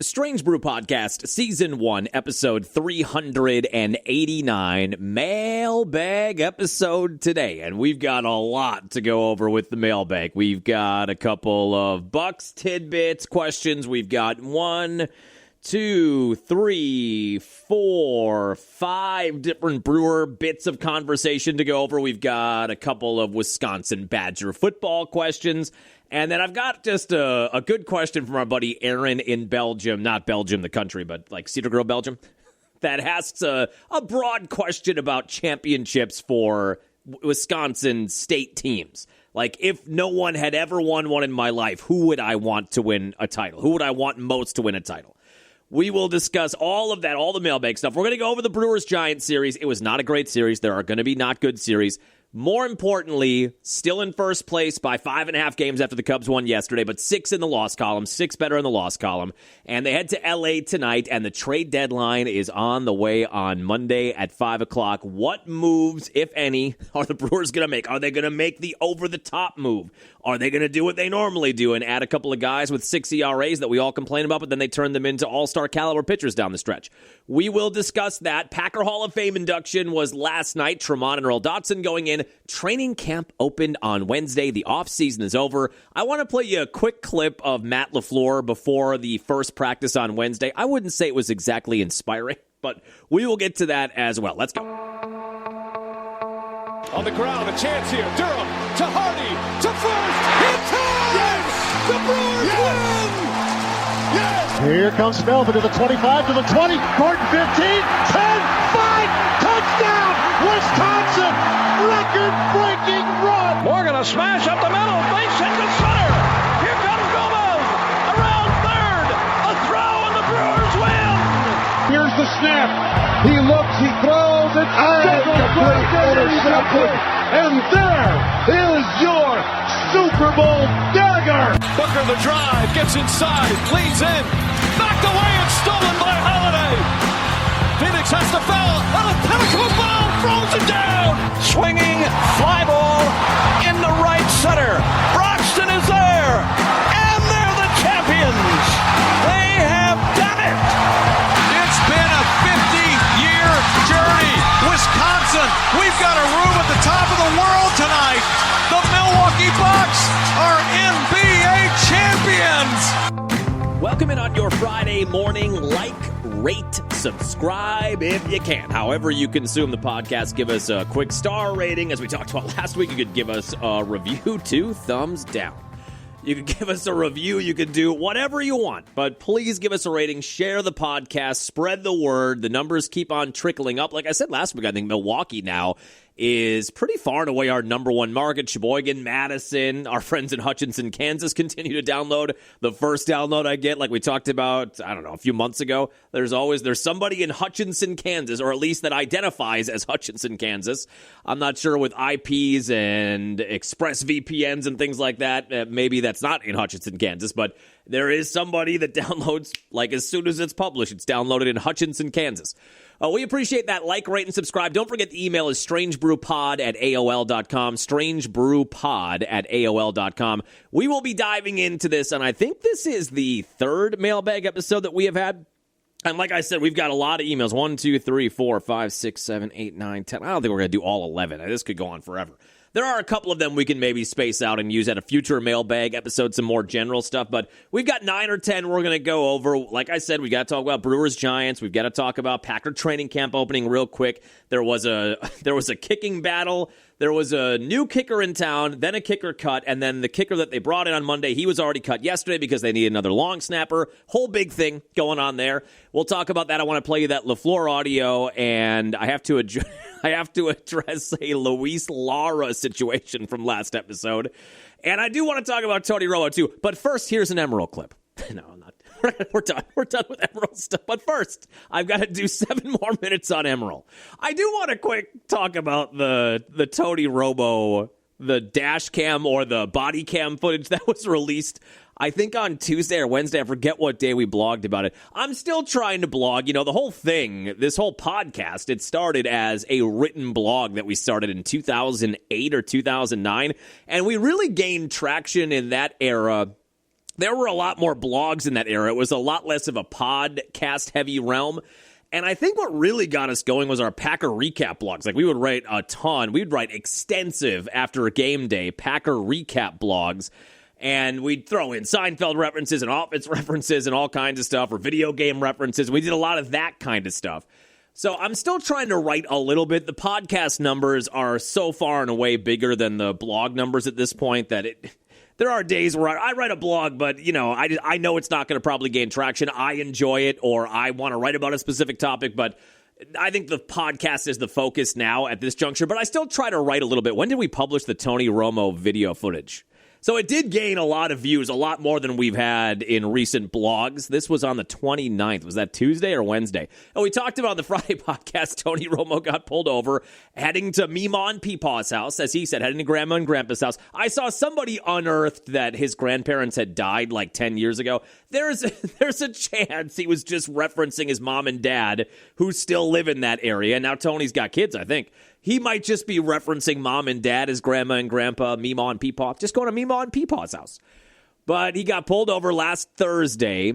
Strange Brew Podcast, Season 1, Episode 389, Mailbag episode today. And we've got a lot to go over with the mailbag. We've got a couple of Bucks tidbits, questions. We've got 1, 2, 3, 4, 5 different Brewer bits of conversation to go over. We've got a couple of Wisconsin Badger football questions. And then I've got just a good question from our buddy Aaron in Belgium, not Belgium, the country, but like Cedar Grove, Belgium, that asks a broad question about championships for Wisconsin state teams. Like, if no one had ever won one in my life, who would I want to win a title? Who would I want most to win a title? We will discuss all of that, all the mailbag stuff. We're going to go over the Brewers-Giants series. It was not a great series. There are going to be not good series. More importantly, still in first place by 5.5 games after the Cubs won yesterday, but 6 in the loss column, 6 better in the loss column. And they head to L.A. tonight, and the trade deadline is on the way on Monday at 5 o'clock. What moves, if any, are the Brewers going to make? Are they going to make the over-the-top move? Are they going to do what they normally do and add a couple of guys with 6 ERAs that we all complain about, but then they turn them into all-star caliber pitchers down the stretch? We will discuss that. Packer Hall of Fame induction was last night. Tramon and Earl Dotson going in. Training camp opened on Wednesday. The offseason is over. I want to play you a quick clip of Matt LaFleur before the first practice on Wednesday. I wouldn't say it was exactly inspiring, but we will get to that as well. Let's go. On the ground, a chance here. Durham to Hardy to first. Hit time! Yes! The Brewers win! Yes! Here comes Melvin to the 25, to the 20, Gordon 15, 10, 5, touchdown! Wisconsin! Record-breaking run! Morgan a smash up the middle, base hit to center. Here comes Gomez around third. A throw and the Brewers win! Here's the snap. He looks, he throws, it intercepted. And there is your Super Bowl dagger. Booker the drive, gets inside, leans in, knocked away and stolen by Holiday. Phoenix has to foul, and a pinnacle ball throws it down. Swinging fly ball in the right center. Broxton is there, and they're the champions. They have done it. It's been a 50-year journey. Wisconsin, we've got a room at the top of the world tonight. The Milwaukee Bucks are NBA champions. Welcome in on your Friday morning. Like, rate, subscribe if you can. However you consume the podcast, give us a quick star rating. As we talked about last week, you could give us a review, 2 thumbs down. You could give us a review. You could do whatever you want. But please give us a rating. Share the podcast. Spread the word. The numbers keep on trickling up. Like I said last week, I think Milwaukee now is pretty far and away our number one market. Sheboygan, Madison, our friends in Hutchinson, Kansas continue to download. The first download I get, like we talked about, I don't know, a few months ago, there's somebody in Hutchinson, Kansas, or at least that identifies as Hutchinson, Kansas. I'm not sure with IPs and Express VPNs and things like that. Maybe that's not in Hutchinson, Kansas, but there is somebody that downloads, like as soon as it's published, it's downloaded in Hutchinson, Kansas. We appreciate that. Like, rate, and subscribe. Don't forget the email is strangebrewpod@aol.com, strangebrewpod@aol.com. We will be diving into this, and I think this is the third mailbag episode that we have had. And like I said, we've got a lot of emails. 1, 2, 3, 4, 5, 6, 7, 8, 9, 10. I don't think we're going to do all 11. This could go on forever. There are a couple of them we can maybe space out and use at a future mailbag episode, some more general stuff. But we've got 9 or 10 we're going to go over. Like I said, we got to talk about Brewers Giants. We've got to talk about Packer training camp opening real quick. There was a kicking battle. There was a new kicker in town, then a kicker cut, and then the kicker that they brought in on Monday, he was already cut yesterday because they needed another long snapper. Whole big thing going on there. We'll talk about that. I want to play you that LaFleur audio, and I have to address a Luis Lara situation from last episode. And I do want to talk about Tony Romo, too. But first, here's an Emerald clip. No, I'm not. We're done. We're done with Emerald stuff. But first, I've got to do 7 more minutes on Emerald. I do want to quick talk about the Tony Romo, the dash cam or the body cam footage that was released, I think on Tuesday or Wednesday. I forget what day we blogged about it. I'm still trying to blog. You know, the whole thing, this whole podcast, it started as a written blog that we started in 2008 or 2009. And we really gained traction in that era there were a lot more blogs in that era. It was a lot less of a podcast-heavy realm. And I think what really got us going was our Packer recap blogs. Like, we would write a ton. We'd write extensive after a game day Packer recap blogs. And we'd throw in Seinfeld references and Office references and all kinds of stuff, or video game references. We did a lot of that kind of stuff. So I'm still trying to write a little bit. The podcast numbers are so far and away bigger than the blog numbers at this point that there are days where I write a blog, but, I know it's not going to probably gain traction. I enjoy it, or I want to write about a specific topic, but I think the podcast is the focus now at this juncture. But I still try to write a little bit. When did we publish the Tony Romo video footage? So it did gain a lot of views, a lot more than we've had in recent blogs. This was on the 29th. Was that Tuesday or Wednesday? And we talked about on the Friday podcast, Tony Romo got pulled over, heading to Meemaw and Peepaw's house, as he said, heading to Grandma and Grandpa's house. I saw somebody unearthed that his grandparents had died like 10 years ago. There's a chance he was just referencing his mom and dad, who still live in that area. Now Tony's got kids, I think. He might just be referencing mom and dad as Grandma and Grandpa, Meemaw and Peepaw, just going to Meemaw and Peepaw's house. But he got pulled over last Thursday,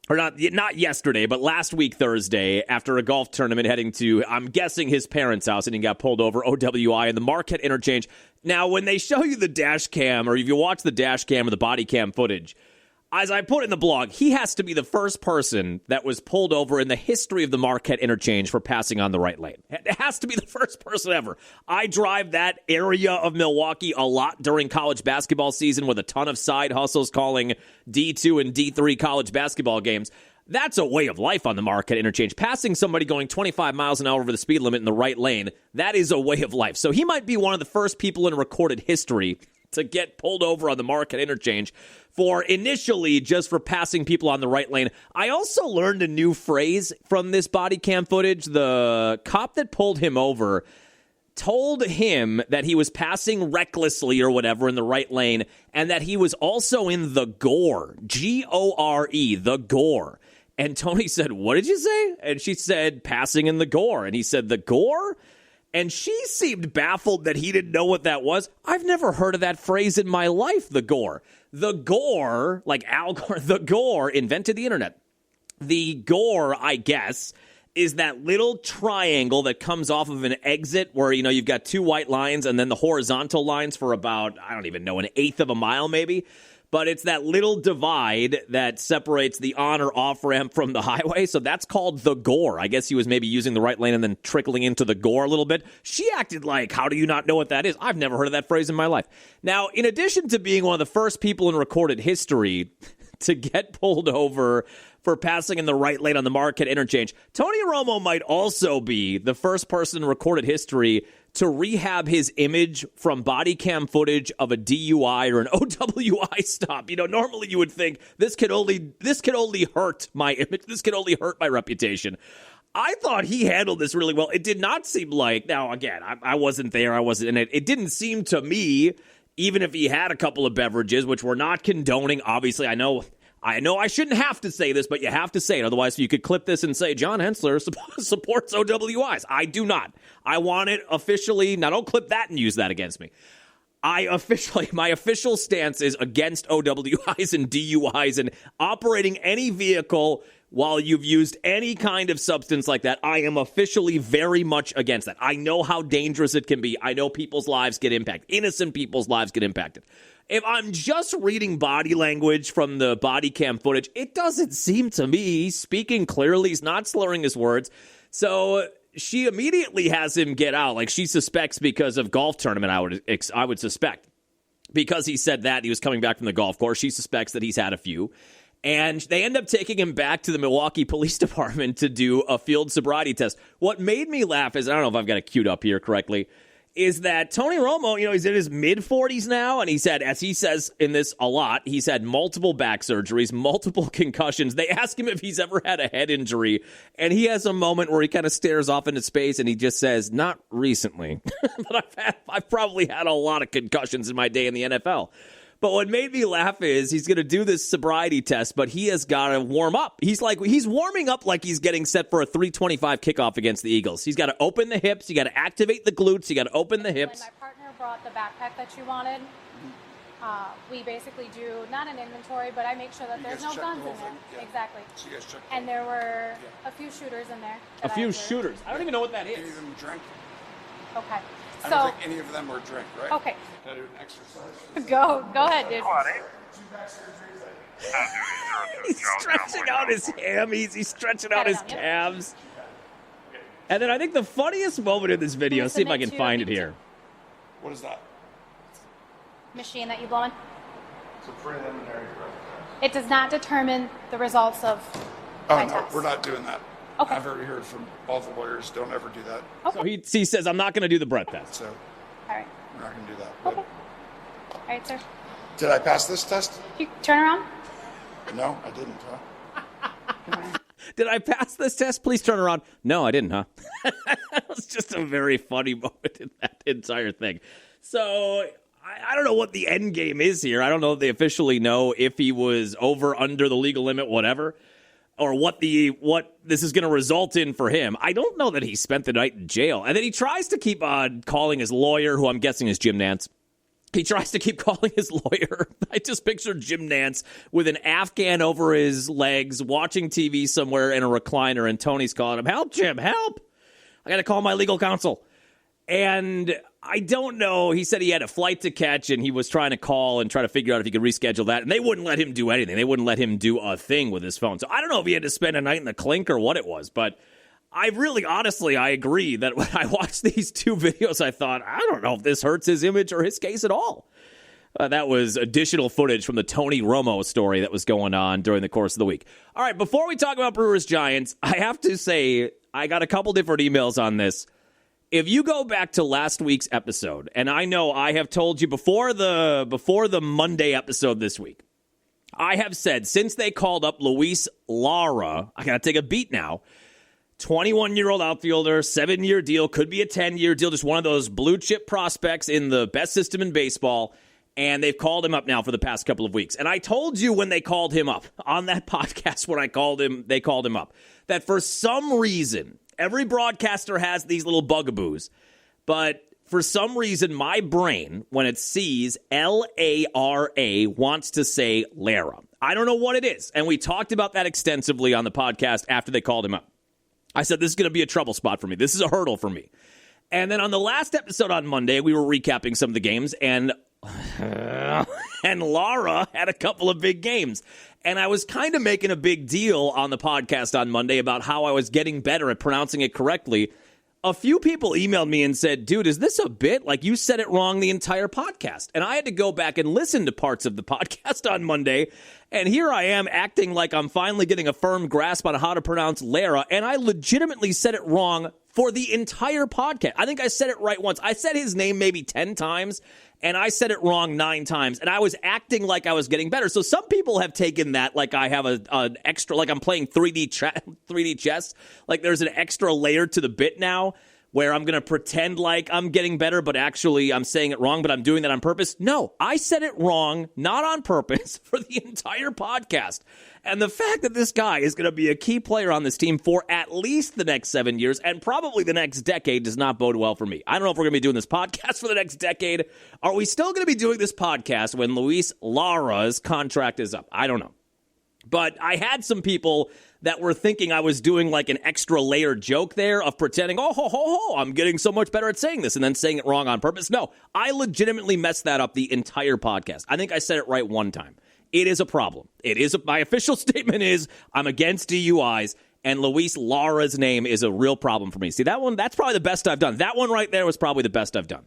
or not yesterday, but last week Thursday, after a golf tournament heading to, I'm guessing, his parents' house, and he got pulled over OWI in the Marquette interchange. Now, when they show you the dash cam, or if you watch the dash cam or the body cam footage, as I put in the blog, he has to be the first person that was pulled over in the history of the Marquette interchange for passing on the right lane. It has to be the first person ever. I drive that area of Milwaukee a lot during college basketball season with a ton of side hustles calling D2 and D3 college basketball games. That's a way of life on the Marquette interchange. Passing somebody going 25 miles an hour over the speed limit in the right lane, that is a way of life. So he might be one of the first people in recorded history to get pulled over on the Marquette interchange for initially just for passing people on the right lane. I also learned a new phrase from this body cam footage. The cop that pulled him over told him that he was passing recklessly or whatever in the right lane, and that he was also in the gore, G-O-R-E, the gore. And Tony said, "What did you say?" And she said, "Passing in the gore." And he said, "The gore?" And she seemed baffled that he didn't know what that was. I've never heard of that phrase in my life, the gore. The gore, like Al Gore, the gore invented the internet. The gore, I guess, is that little triangle that comes off of an exit where, you've got two white lines and then the horizontal lines for about, I don't even know, an eighth of a mile maybe. But it's that little divide that separates the on or off ramp from the highway. So that's called the gore. I guess he was maybe using the right lane and then trickling into the gore a little bit. She acted like, how do you not know what that is? I've never heard of that phrase in my life. Now, in addition to being one of the first people in recorded history to get pulled over for passing in the right lane on the Marquette interchange, Tony Romo might also be the first person in recorded history to rehab his image from body cam footage of a DUI or an OWI stop. Normally you would think this could only hurt my image. This could only hurt my reputation. I thought he handled this really well. It did not seem like, now again, I wasn't there. I wasn't in it. It didn't seem to me, even if he had a couple of beverages, which we're not condoning. Obviously, I know I shouldn't have to say this, but you have to say it. Otherwise, you could clip this and say, John Hensler supports OWIs. I do not. I want it officially. Now, don't clip that and use that against me. My official stance is against OWIs and DUIs and operating any vehicle while you've used any kind of substance like that. I am officially very much against that. I know how dangerous it can be. I know people's lives get impacted. Innocent people's lives get impacted. If I'm just reading body language from the body cam footage, it doesn't seem to me he's speaking clearly. He's not slurring his words. So she immediately has him get out. Like, she suspects because of golf tournament, I would suspect. Because he said that, he was coming back from the golf course. She suspects that he's had a few. And they end up taking him back to the Milwaukee Police Department to do a field sobriety test. What made me laugh is, I don't know if I've got it queued up here correctly, is that Tony Romo, he's in his mid-40s now, and he's had, as he says in this a lot, he's had multiple back surgeries, multiple concussions. They ask him if he's ever had a head injury, and he has a moment where he kind of stares off into space, and he just says, not recently. But I've probably had a lot of concussions in my day in the NFL. But what made me laugh is he's going to do this sobriety test, but he has got to warm up. He's warming up like he's getting set for a 325 kickoff against the Eagles. He's got to open the hips. You got to activate the glutes. You got to open the hips. When my partner brought the backpack that you wanted, we basically do not an inventory, but I make sure that there's no guns in there. Yeah. Exactly. So you guys checked And there were a few shooters in there. A few shooters. I don't even know what that Any is. of them drink? Okay. I So, don't think any of them were drink, right? okay. Can I do an exercise? Go ahead, dude. He's stretching out his hammies. He's stretching out his calves. And then I think the funniest moment in this video, see if I can find it here. What is that? Machine that you blow in. It's a preliminary drug test. It does not determine the results of Oh, my no, test. we're not doing that. Okay. I've already heard from all the lawyers, don't ever do that. So he says, I'm not going to do the breath test. So All right. we're not going to do that. Okay. All right, sir. Did I pass this test? You turn around. No, I didn't, huh? Did I pass this test? Please turn around. No, I didn't, huh? That was just a very funny moment in that entire thing. So I don't know what the end game is here. I don't know if they officially know if he was over, under the legal limit, whatever, or what this is going to result in for him. I don't know that he spent the night in jail. And then he tries to keep on calling his lawyer, who I'm guessing is Jim Nantz. He tries to keep calling his lawyer. I just pictured Jim Nantz with an Afghan over his legs, watching TV somewhere in a recliner, and Tony's calling him, help, Jim, help. I got to call my legal counsel. And I don't know. He said he had a flight to catch, and he was trying to call and try to figure out if he could reschedule that. And they wouldn't let him do anything. They wouldn't let him do a thing with his phone. So I don't know if he had to spend a night in the clink or what it was, but I really, honestly, I agree that when I watched these two videos, I thought, I don't know if this hurts his image or his case at all. That was additional footage from the Tony Romo story that was going on during the course of the week. All right, before we talk about Brewers Giants, I have to say I got a couple different emails on this. If you go back to last week's episode, and I know I have told you before the Monday episode this week, I have said since they called up Luis Lara, I got to take a beat now. 21-year-old outfielder, 7-year deal, could be a 10-year deal, just one of those blue-chip prospects in the best system in baseball, and they've called him up now for the past couple of weeks. And I told you when they called him up, on that podcast when they called him up, that for some reason, every broadcaster has these little bugaboos, but for some reason, my brain, when it sees Lara, wants to say Lara. I don't know what it is, and we talked about that extensively on the podcast after they called him up. I said, this is going to be a trouble spot for me. This is a hurdle for me. And then on the last episode on Monday, we were recapping some of the games, and Lara had a couple of big games. And I was kind of making a big deal on the podcast on Monday about how I was getting better at pronouncing it correctly. A few people emailed me and said, dude, is this a bit? Like, you said it wrong the entire podcast. And I had to go back and listen to parts of the podcast on Monday. And here I am acting like I'm finally getting a firm grasp on how to pronounce Lara. And I legitimately said it wrong for the entire podcast. I think I said it right once. I said his name maybe 10 times, and I said it wrong 9 times. And I was acting like I was getting better. So some people have taken that like I have an extra, like I'm playing 3D chess. Like there's an extra layer to the bit now where I'm going to pretend like I'm getting better, but actually I'm saying it wrong, but I'm doing that on purpose. No, I said it wrong, not on purpose, for the entire podcast. And the fact that this guy is going to be a key player on this team for at least the next 7 years and probably the next decade does not bode well for me. I don't know if we're going to be doing this podcast for the next decade. Are we still going to be doing this podcast when Luis Lara's contract is up? I don't know. But I had some people that were thinking I was doing like an extra layer joke there of pretending, I'm getting so much better at saying this and then saying it wrong on purpose. No, I legitimately messed that up the entire podcast. I think I said it right one time. It is a problem. My official statement is I'm against DUIs, and Luis Lara's name is a real problem for me. See, that's probably the best I've done. That one right there was probably the best I've done.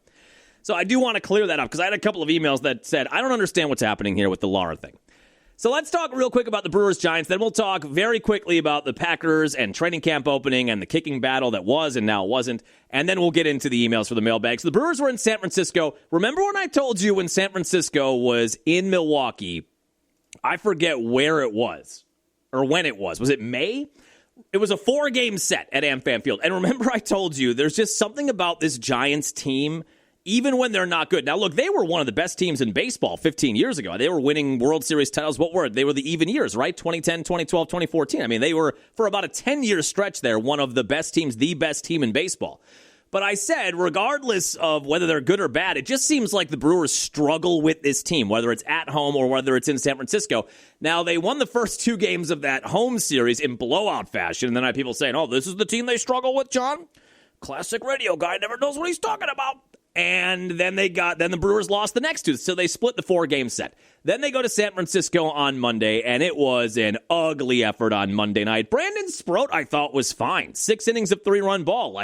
So I do want to clear that up because I had a couple of emails that said, I don't understand what's happening here with the Lara thing. So let's talk real quick about the Brewers Giants. Then we'll talk very quickly about the Packers and training camp opening and the kicking battle that was and now wasn't. And then we'll get into the emails for the mailbag. So the Brewers were in San Francisco. Remember when I told you when San Francisco was in Milwaukee, I forget where it was or when it was. Was it May? It was a 4-game set at AmFam Field. And remember I told you there's just something about this Giants team even when they're not good. Now, look, they were one of the best teams in baseball 15 years ago. They were winning World Series titles. What were it? They were the even years, right? 2010, 2012, 2014. I mean, they were, for about a 10-year stretch there, one of the best teams, the best team in baseball. But I said, regardless of whether they're good or bad, it just seems like the Brewers struggle with this team, whether it's at home or whether it's in San Francisco. Now, they won the first 2 games of that home series in blowout fashion, and then I had people saying, oh, this is the team they struggle with, John? Classic radio guy never knows what he's talking about. And then the Brewers lost the next 2, so they split the 4-game set. Then they go to San Francisco on Monday, and it was an ugly effort on Monday night. Brandon Sproat, I thought, was fine. 6 innings of 3-run ball.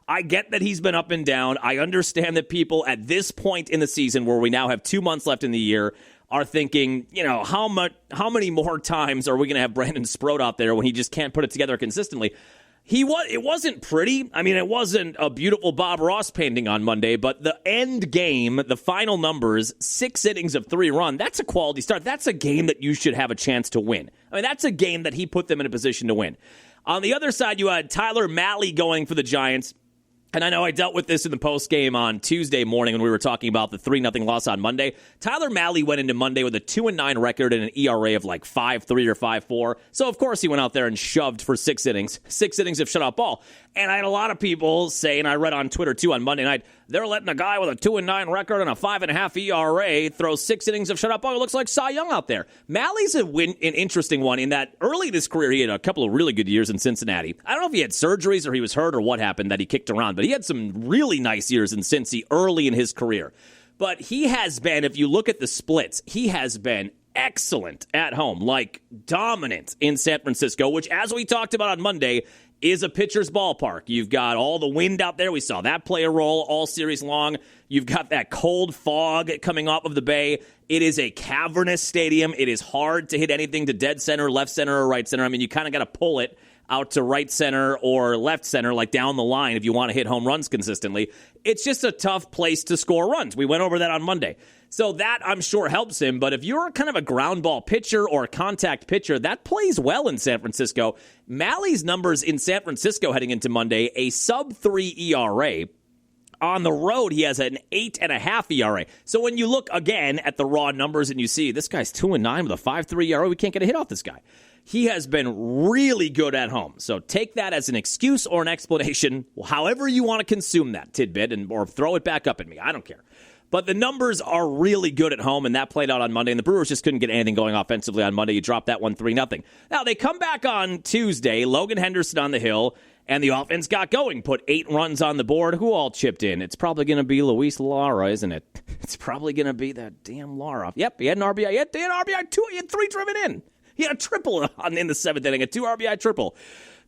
I get that he's been up and down. I understand that people at this point in the season, where we now have 2 months left in the year, are thinking, how many more times are we going to have Brandon Sproat out there when he just can't put it together consistently? It wasn't pretty. I mean, it wasn't a beautiful Bob Ross painting on Monday, but the end game, the final numbers, 6 innings of 3-run, that's a quality start. That's a game that you should have a chance to win. I mean, that's a game that he put them in a position to win. On the other side, you had Tyler Mahle going for the Giants. And I know I dealt with this in the postgame on Tuesday morning when we were talking about the 3-0 loss on Monday. Tyler Mahle went into Monday with a 2-9 record and an ERA of 5.3 or 5.4. So, of course, he went out there and shoved for 6 innings. 6 innings of shutout ball. And I had a lot of people say, and I read on Twitter, too, on Monday night, they're letting a guy with a 2-9 record and a 5.5 ERA throw 6 innings of shutout ball. It looks like Cy Young out there. Mahle's an interesting one in that early in his career, he had a couple of really good years in Cincinnati. I don't know if he had surgeries or he was hurt or what happened that he kicked around, but he had some really nice years in Cincy early in his career. But he has been, if you look at the splits, he has been excellent at home, dominant in San Francisco, which, as we talked about on Monday, is a pitcher's ballpark. You've got all the wind out there. We saw that play a role all series long. You've got that cold fog coming off of the Bay. It is a cavernous stadium. It is hard to hit anything to dead center, left center, or right center. I mean, you kind of got to pull it out to right center or left center, down the line if you want to hit home runs consistently. It's just a tough place to score runs. We went over that on Monday. So that, I'm sure, helps him. But if you're kind of a ground ball pitcher or a contact pitcher, that plays well in San Francisco. Mahle's numbers in San Francisco heading into Monday, a sub-3 ERA. On the road, he has an 8.5 ERA. So when you look again at the raw numbers and you see this guy's 2-9 with a 5.3 ERA, we can't get a hit off this guy. He has been really good at home. So take that as an excuse or an explanation, however you want to consume that tidbit, or throw it back up at me. I don't care. But the numbers are really good at home, and that played out on Monday, and the Brewers just couldn't get anything going offensively on Monday. You dropped that one 3-0. Now, they come back on Tuesday, Logan Henderson on the hill, and the offense got going, put 8 runs on the board. Who all chipped in? It's probably going to be Luis Lara, isn't it? It's probably going to be that damn Lara. Yep, he had an RBI. He had RBI 2. He had 3 driven in. He had a triple in the 7th inning, a 2 RBI triple.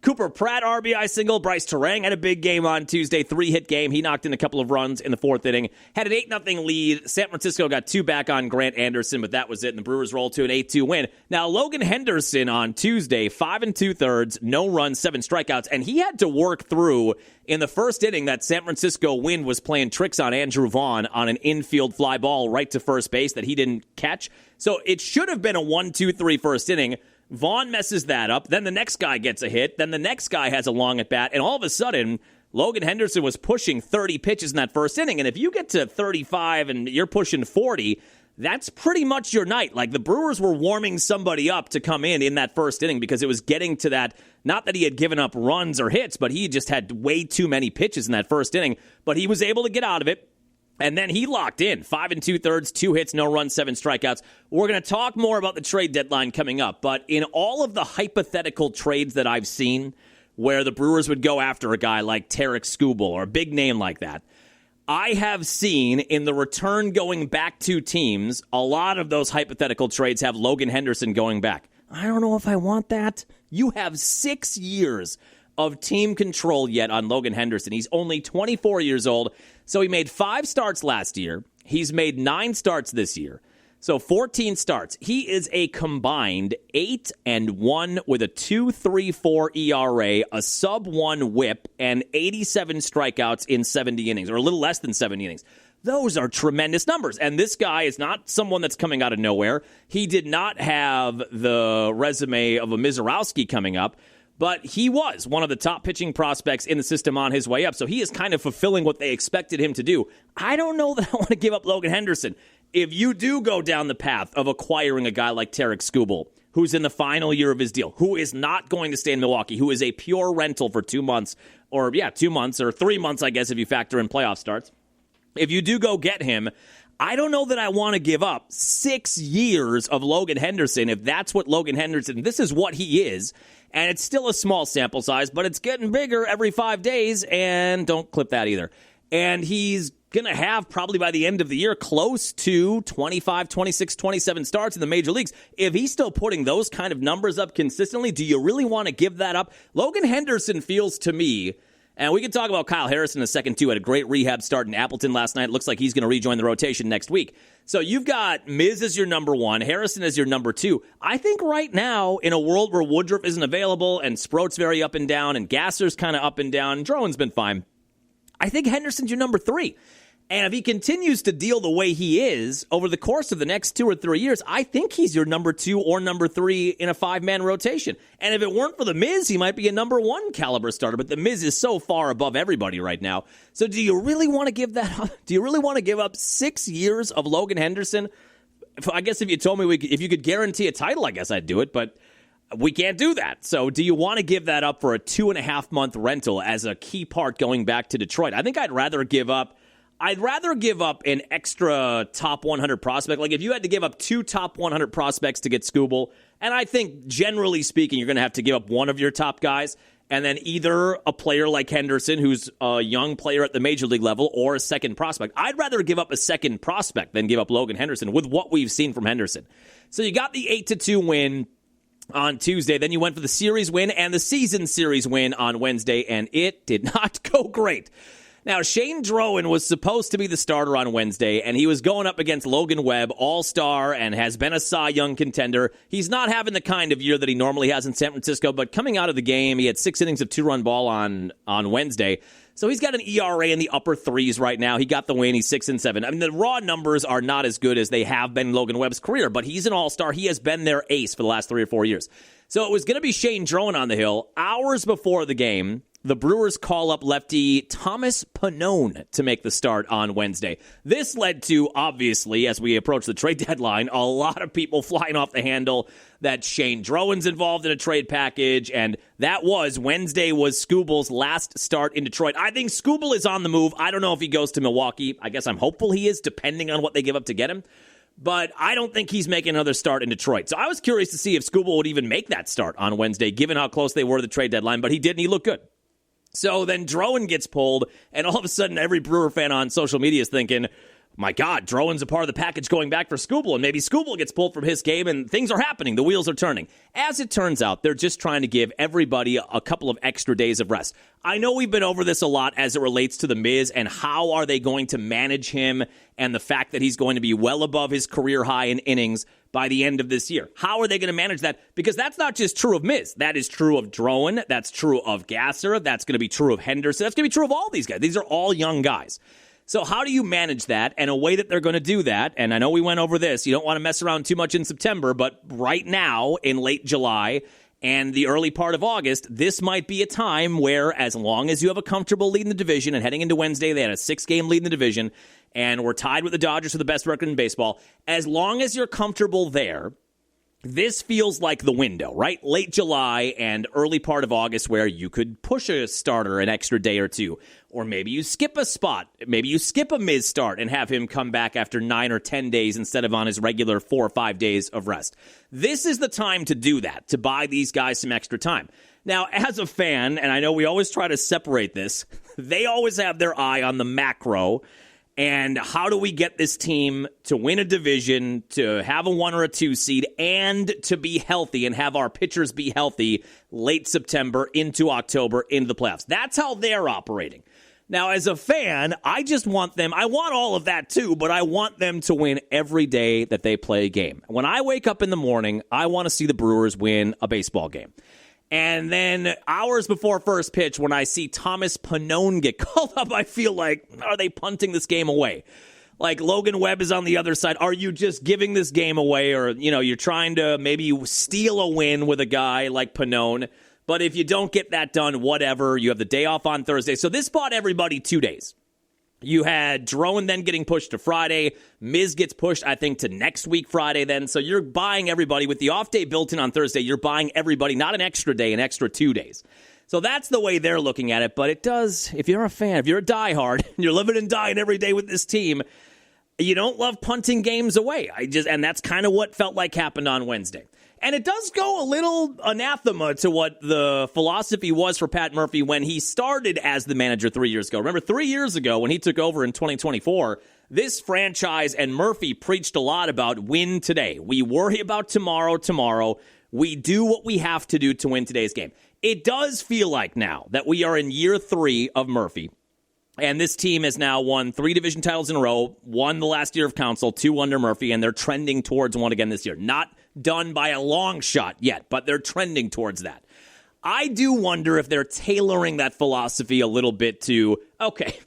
Cooper Pratt RBI single. Bryce Terang had a big game on Tuesday, 3-hit game. He knocked in a couple of runs in the 4th inning. Had an 8-0 lead. San Francisco got 2 back on Grant Anderson, but that was it, and the Brewers rolled to an 8-2 win. Now, Logan Henderson on Tuesday, 5 2/3, no runs, 7 strikeouts, and he had to work through in the 1st inning that San Francisco wind was playing tricks on Andrew Vaughn on an infield fly ball right to first base that he didn't catch. So it should have been a 1-2-3 1st inning. Vaughn messes that up. Then the next guy gets a hit. Then the next guy has a long at bat. And all of a sudden, Logan Henderson was pushing 30 pitches in that 1st inning. And if you get to 35 and you're pushing 40, that's pretty much your night. The Brewers were warming somebody up to come in that 1st inning because it was getting to that, not that he had given up runs or hits, but he just had way too many pitches in that 1st inning. But he was able to get out of it. And then he locked in 5 2/3, 2 hits, no runs, 7 strikeouts. We're going to talk more about the trade deadline coming up. But in all of the hypothetical trades that I've seen where the Brewers would go after a guy like Tarek Skubal or a big name like that, I have seen in the return going back to teams, a lot of those hypothetical trades have Logan Henderson going back. I don't know if I want that. You have 6 years of team control yet on Logan Henderson. He's only 24 years old, so he made 5 starts last year. He's made 9 starts this year, so 14 starts. He is a combined 8-1 with a 2.34 ERA, a sub-1 whip, and 87 strikeouts in 70 innings, or a little less than 70 innings. Those are tremendous numbers. And this guy is not someone that's coming out of nowhere. He did not have the resume of a Mizorowski coming up, but he was one of the top pitching prospects in the system on his way up. So he is kind of fulfilling what they expected him to do. I don't know that I want to give up Logan Henderson. If you do go down the path of acquiring a guy like Tarek Skubal, who's in the final year of his deal, who is not going to stay in Milwaukee, who is a pure rental for 2 months, or 2 months, or 3 months, I guess, if you factor in playoff starts. If you do go get him, I don't know that I want to give up 6 years of Logan Henderson if that's what Logan Henderson, this is what he is, and it's still a small sample size, but it's getting bigger every 5 days, and don't clip that either. And he's going to have probably by the end of the year close to 25, 26, 27 starts in the major leagues. If he's still putting those kind of numbers up consistently, do you really want to give that up? Logan Henderson feels to me, and we can talk about Kyle Harrison in a second, too. Had a great rehab start in Appleton last night. Looks like he's going to rejoin the rotation next week. So you've got Miz as your number one, Harrison as your number two. I think right now, in a world where Woodruff isn't available and Sproat's very up and down and Gasser's kind of up and down, and Drowan's been fine, I think Henderson's your number three. And if he continues to deal the way he is over the course of the next 2 or 3 years, I think he's your number 2 or number 3 in a 5-man rotation. And if it weren't for The Miz, he might be a number 1 caliber starter. But The Miz is so far above everybody right now. So do you really want to give that up? Do you really want to give up 6 years of Logan Henderson? I guess if you told me if you could guarantee a title, I guess I'd do it. But we can't do that. So do you want to give that up for a 2.5-month rental as a key part going back to Detroit? I think I'd rather give up an extra top 100 prospect. Like if you had to give up 2 top 100 prospects to get Skubal, and I think generally speaking, you're going to have to give up one of your top guys, and then either a player like Henderson, who's a young player at the major league level, or a second prospect. I'd rather give up a second prospect than give up Logan Henderson with what we've seen from Henderson. So you got the 8-2 win on Tuesday. Then you went for the series win and the season series win on Wednesday, and it did not go great. Now, Shane Drowan was supposed to be the starter on Wednesday, and he was going up against Logan Webb, all-star, and has been a Cy Young contender. He's not having the kind of year that he normally has in San Francisco, but coming out of the game, he had 6 innings of 2-run ball on Wednesday. So he's got an ERA in the upper 3s right now. He got the win. He's 6-7. I mean, the raw numbers are not as good as they have been in Logan Webb's career, but he's an all-star. He has been their ace for the last 3 or 4 years. So it was going to be Shane Drowan on the hill. Hours before the game, the Brewers call up lefty Thomas Pannone to make the start on Wednesday. This led to, obviously, as we approach the trade deadline, a lot of people flying off the handle that Shane Drowan's involved in a trade package, and Wednesday was Skubal's last start in Detroit. I think Skubal is on the move. I don't know if he goes to Milwaukee. I guess I'm hopeful he is, depending on what they give up to get him. But I don't think he's making another start in Detroit. So I was curious to see if Skubal would even make that start on Wednesday, given how close they were to the trade deadline, but he did, and he looked good. So then Drowan gets pulled, and all of a sudden every Brewer fan on social media is thinking, my God, Drowan's a part of the package going back for Skubal, and maybe Skubal gets pulled from his game, and things are happening. The wheels are turning. As it turns out, they're just trying to give everybody a couple of extra days of rest. I know we've been over this a lot as it relates to The Miz, and how are they going to manage him, and the fact that he's going to be well above his career high in innings by the end of this year. How are they going to manage that? Because that's not just true of Miz. That is true of Drowan. That's true of Gasser. That's going to be true of Henderson. That's going to be true of all these guys. These are all young guys. So how do you manage that? And a way that they're going to do that, and I know we went over this, you don't want to mess around too much in September, but right now, in late July and the early part of August, this might be a time where, as long as you have a comfortable lead in the division, and heading into Wednesday, they had a 6-game lead in the division, and we're tied with the Dodgers for the best record in baseball. As long as you're comfortable there, this feels like the window, right? Late July and early part of August, where you could push a starter an extra day or two. Or maybe you skip a spot. Maybe you skip a Miz start and have him come back after 9 or 10 days instead of on his regular 4 or 5 days of rest. This is the time to do that, to buy these guys some extra time. Now, as a fan, and I know we always try to separate this, they always have their eye on the macro. And how do we get this team to win a division, to have a 1 or a 2 seed, and to be healthy and have our pitchers be healthy late September into October into the playoffs? That's how they're operating. Now, as a fan, I just want them, I want all of that too, but I want them to win every day that they play a game. When I wake up in the morning, I want to see the Brewers win a baseball game. And then hours before first pitch, when I see Thomas Pannone get called up, I feel like, are they punting this game away? Like Logan Webb is on the other side. Are you just giving this game away? Or, you're trying to maybe steal a win with a guy like Pannone. But if you don't get that done, whatever. You have the day off on Thursday. So this bought everybody 2 days. You had Drone then getting pushed to Friday. Miz gets pushed, I think, to next week Friday then. So you're buying everybody. With the off day built in on Thursday, you're buying everybody, not an extra day, an extra 2 days. So that's the way they're looking at it. But it does, if you're a fan, if you're a diehard, and you're living and dying every day with this team, you don't love punting games away. And that's kind of what felt like happened on Wednesday. And it does go a little anathema to what the philosophy was for Pat Murphy when he started as the manager 3 years ago. Remember, 3 years ago when he took over in 2024, this franchise and Murphy preached a lot about win today. We worry about tomorrow. We do what we have to do to win today's game. It does feel like now that we are in year 3 of Murphy. And this team has now won 3 division titles in a row, won the last year of Council, 2 under Murphy, and they're trending towards one again this year. Not done by a long shot yet, but they're trending towards that. I do wonder if they're tailoring that philosophy a little bit to, okay,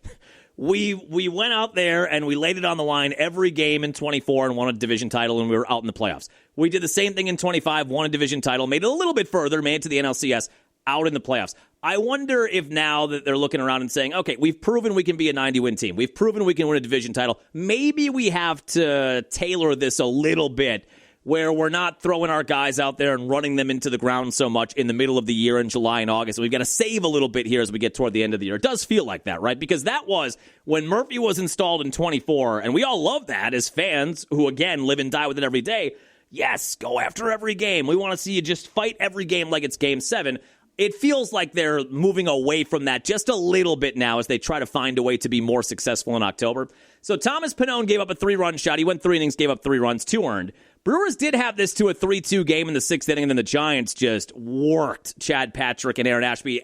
we went out there and we laid it on the line every game in 24 and won a division title, and we were out in the playoffs. We did the same thing in 25, won a division title, made it a little bit further, made it to the NLCS, out in the playoffs. I wonder if now that they're looking around and saying, okay, we've proven we can be a 90-win team. We've proven we can win a division title. Maybe we have to tailor this a little bit where we're not throwing our guys out there and running them into the ground so much in the middle of the year in July and August. We've got to save a little bit here as we get toward the end of the year. It does feel like that, right? Because that was when Murphy was installed in 24, and we all love that as fans who, again, live and die with it every day. Yes, go after every game. We want to see you just fight every game like it's Game 7. It feels like they're moving away from that just a little bit now as they try to find a way to be more successful in October. So Thomas Pannone gave up a 3-run shot. He went 3 innings, gave up 3 runs, 2 earned. Brewers did have this to a 3-2 game in the 6th inning, and then the Giants just worked Chad Patrick and Aaron Ashby.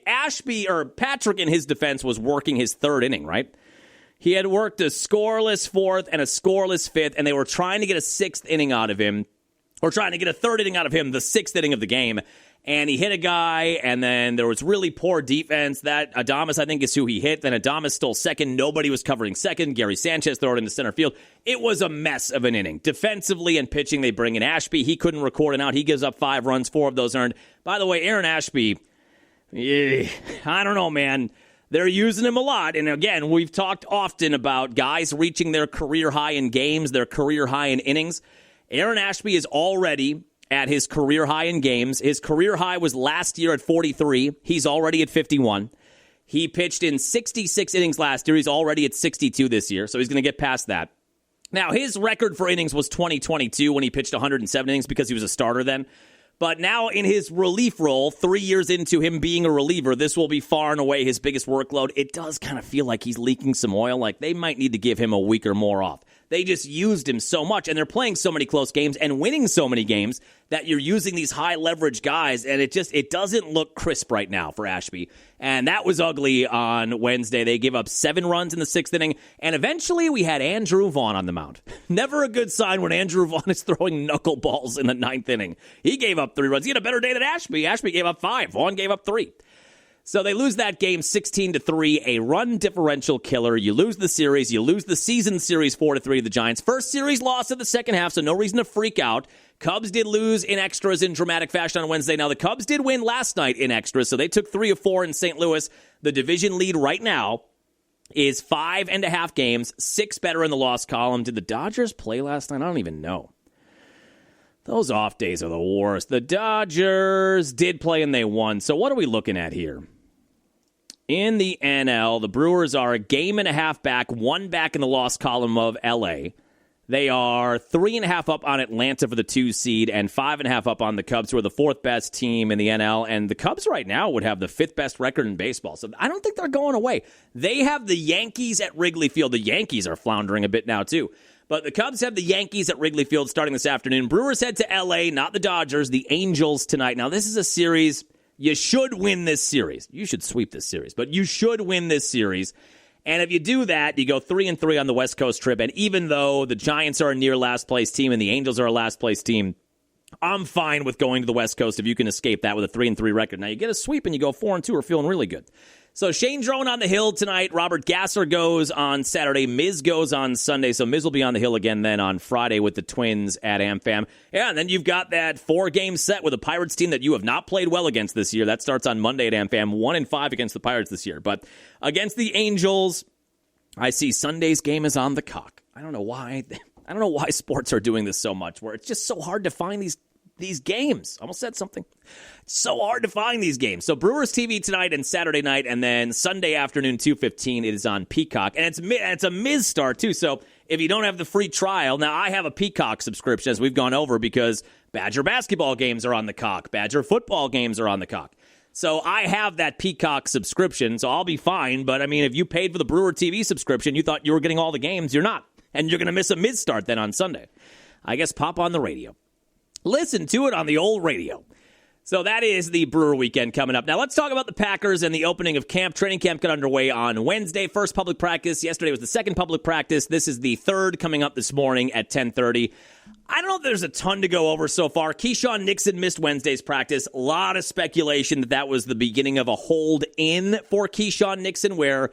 Patrick, in his defense, was working his 3rd inning, right? He had worked a scoreless 4th and a scoreless 5th, and they were trying to get a 6th inning out of him, or trying to get a 3rd inning out of him, the 6th inning of the game. And he hit a guy, and then there was really poor defense. That Adames, I think, is who he hit. Then Adames stole second. Nobody was covering second. Gary Sanchez threw it into center field. It was a mess of an inning. Defensively and pitching, they bring in Ashby. He couldn't record an out. He gives up 5 runs, 4 of those earned. By the way, Aaron Ashby, I don't know, man. They're using him a lot. And again, we've talked often about guys reaching their career high in games, their career high in innings. Aaron Ashby is already at his career high in games. His career high was last year at 43. He's already at 51. He pitched in 66 innings last year. He's already at 62 this year, so he's going to get past that. Now, his record for innings was 2022 when he pitched 107 innings because he was a starter then. But now in his relief role, 3 years into him being a reliever, this will be far and away his biggest workload. It does kind of feel like he's leaking some oil, like they might need to give him a week or more off. They just used him so much, and they're playing so many close games and winning so many games that you're using these high-leverage guys, and it doesn't look crisp right now for Ashby. And that was ugly on Wednesday. They gave up 7 runs in the 6th inning, and eventually we had Andrew Vaughn on the mound. Never a good sign when Andrew Vaughn is throwing knuckleballs in the 9th inning. He gave up 3 runs. He had a better day than Ashby. Ashby gave up 5. Vaughn gave up 3. So they lose that game 16-3, a run differential killer. You lose the series. You lose the season series 4-3 to the Giants. First series loss in the second half, so no reason to freak out. Cubs did lose in extras in dramatic fashion on Wednesday. Now, the Cubs did win last night in extras, so they took 3 of 4 in St. Louis. The division lead right now is 5.5 games, 6 better in the loss column. Did the Dodgers play last night? I don't even know. Those off days are the worst. The Dodgers did play and they won. So what are we looking at here? In the NL, the Brewers are a 1.5 back, 1 back in the loss column of LA. They are 3.5 up on Atlanta for the 2 seed and 5.5 up on the Cubs, who are the 4th best team in the NL. And the Cubs right now would have the 5th best record in baseball. So I don't think they're going away. They have the Yankees at Wrigley Field. The Yankees are floundering a bit now, too. But the Cubs have the Yankees at Wrigley Field starting this afternoon. Brewers head to L.A., not the Dodgers, the Angels tonight. Now, this is a series. You should win this series. You should sweep this series, but you should win this series. And if you do that, you go 3-3 on the West Coast trip. And even though the Giants are a near last place team and the Angels are a last place team, I'm fine with going to the West Coast if you can escape that with a 3-3 record. Now, you get a sweep and you go 4-2, we're feeling really good. So Shane Drone on the hill tonight. Robert Gasser goes on Saturday. Miz goes on Sunday. So Miz will be on the hill again then on Friday with the Twins at AmFam. Yeah, and then you've got that 4-game set with a Pirates team that you have not played well against this year. That starts on Monday at AmFam. 1-5 against the Pirates this year. But against the Angels, I see Sunday's game is on the cock. I don't know why. I don't know why sports are doing this so much, where it's just so hard to find these games. Almost said something. It's so hard to find these games. So Brewers TV tonight and Saturday night, and then Sunday afternoon, 2:15, it is on Peacock. And it's a Miz Star, too. So if you don't have the free trial, now I have a Peacock subscription, as we've gone over, because Badger basketball games are on the cock. Badger football games are on the cock. So I have that Peacock subscription, so I'll be fine. But, I mean, if you paid for the Brewer TV subscription, you thought you were getting all the games, you're not. And you're going to miss a mid-start then on Sunday. I guess pop on the radio. Listen to it on the old radio. So that is the Brewer weekend coming up. Now let's talk about the Packers and the opening of camp. Training camp got underway on Wednesday. First public practice. Yesterday was the second public practice. This is the third coming up this morning at 10:30. I don't know if there's a ton to go over so far. Keyshawn Nixon missed Wednesday's practice. A lot of speculation that was the beginning of a hold-in for Keyshawn Nixon, where,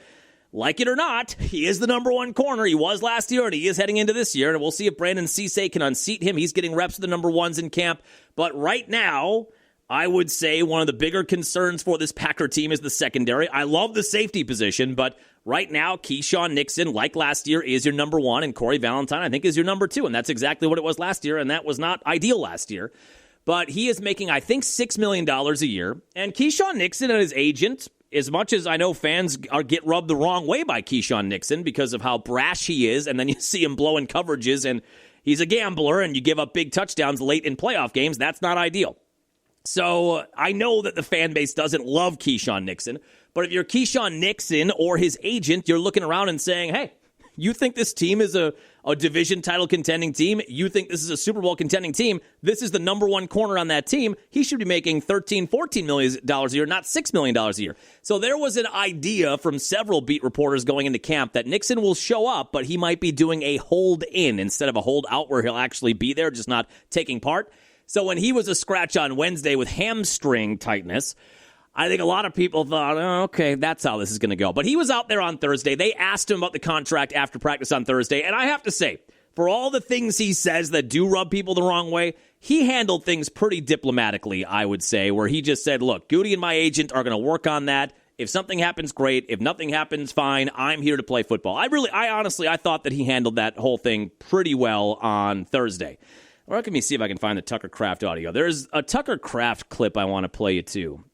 like it or not, he is the number one corner. He was last year, and he is heading into this year. And we'll see if Brandon Cisse can unseat him. He's getting reps with the number ones in camp. But right now, I would say one of the bigger concerns for this Packer team is the secondary. I love the safety position, but right now, Keyshawn Nixon, like last year, is your number one, and Corey Valentine, I think, is your number two, and that's exactly what it was last year, and that was not ideal last year. But he is making, I think, $6 million a year, and Keyshawn Nixon and his agent, as much as I know fans get rubbed the wrong way by Keyshawn Nixon because of how brash he is, and then you see him blowing coverages, and he's a gambler, and you give up big touchdowns late in playoff games, that's not ideal. So I know that the fan base doesn't love Keyshawn Nixon, but if you're Keyshawn Nixon or his agent, you're looking around and saying, hey, you think this team is a division title contending team? You think this is a Super Bowl contending team? This is the number one corner on that team. He should be making $13, $14 million a year, not $6 million a year. So there was an idea from several beat reporters going into camp that Nixon will show up, but he might be doing a hold in instead of a hold out where he'll actually be there, just not taking part. So when he was a scratch on Wednesday with hamstring tightness, I think a lot of people thought, oh, okay, that's how this is going to go. But he was out there on Thursday. They asked him about the contract after practice on Thursday. And I have to say, for all the things he says that do rub people the wrong way, he handled things pretty diplomatically, I would say, where he just said, look, Goody and my agent are going to work on that. If something happens, great. If nothing happens, fine. I'm here to play football. I honestly thought that he handled that whole thing pretty well on Thursday. Or let me see if I can find the Tucker Kraft audio. There's a Tucker Kraft clip I want to play you too.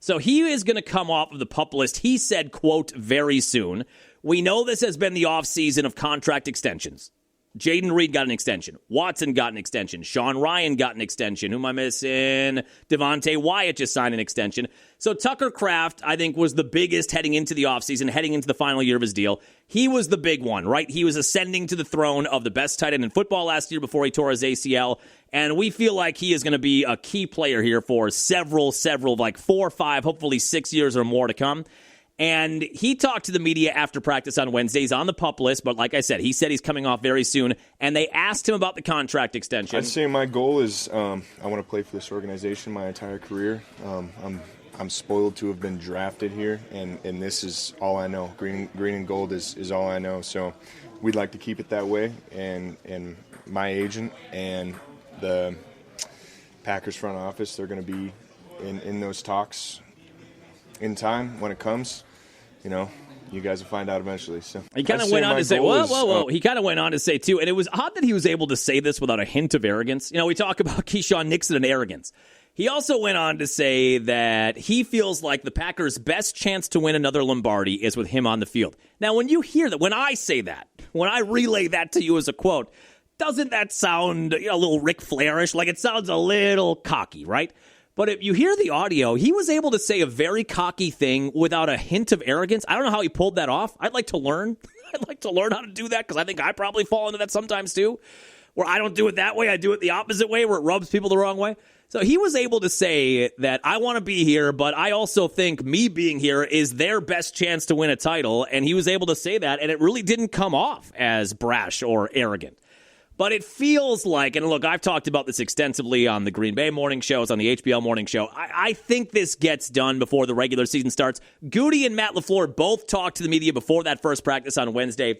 So he is going to come off of the PUP list. He said, quote, very soon. We know this has been the offseason of contract extensions. Jaden Reed got an extension. Watson got an extension. Sean Ryan got an extension. Who am I missing? Devontae Wyatt just signed an extension. So Tucker Kraft, I think, was the biggest heading into the offseason, heading into the final year of his deal. He was the big one, right? He was ascending to the throne of the best tight end in football last year before he tore his ACL. And we feel like he is going to be a key player here for several, like 4 or 5, hopefully 6 years or more to come. And he talked to the media after practice on Wednesday. He's on the PUP list, but like I said, he said he's coming off very soon. And they asked him about the contract extension. I'd say my goal is I want to play for this organization my entire career. I'm spoiled to have been drafted here, and this is all I know. Green and gold is all I know. So we'd like to keep it that way. And my agent and the Packers front office, they're going to be in those talks in time when it comes. You know, you guys will find out eventually. So he kind of went on to say, whoa. He kind of went on to say, too, and it was odd that he was able to say this without a hint of arrogance. You know, we talk about Keyshawn Nixon and arrogance. He also went on to say that he feels like the Packers' best chance to win another Lombardi is with him on the field. Now, when you hear that, when I say that, when I relay that to you as a quote, doesn't that sound a little Ric Flairish? Like, it sounds a little cocky, right? But if you hear the audio, he was able to say a very cocky thing without a hint of arrogance. I don't know how he pulled that off. I'd like to learn. I'd like to learn how to do that, because I think I probably fall into that sometimes too, where I don't do it that way. I do it the opposite way, where it rubs people the wrong way. So he was able to say that I want to be here, but I also think me being here is their best chance to win a title. And he was able to say that, and it really didn't come off as brash or arrogant. But it feels like, and look, I've talked about this extensively on the Green Bay morning shows, on the HBL morning show. I think this gets done before the regular season starts. Goody and Matt LaFleur both talked to the media before that first practice on Wednesday.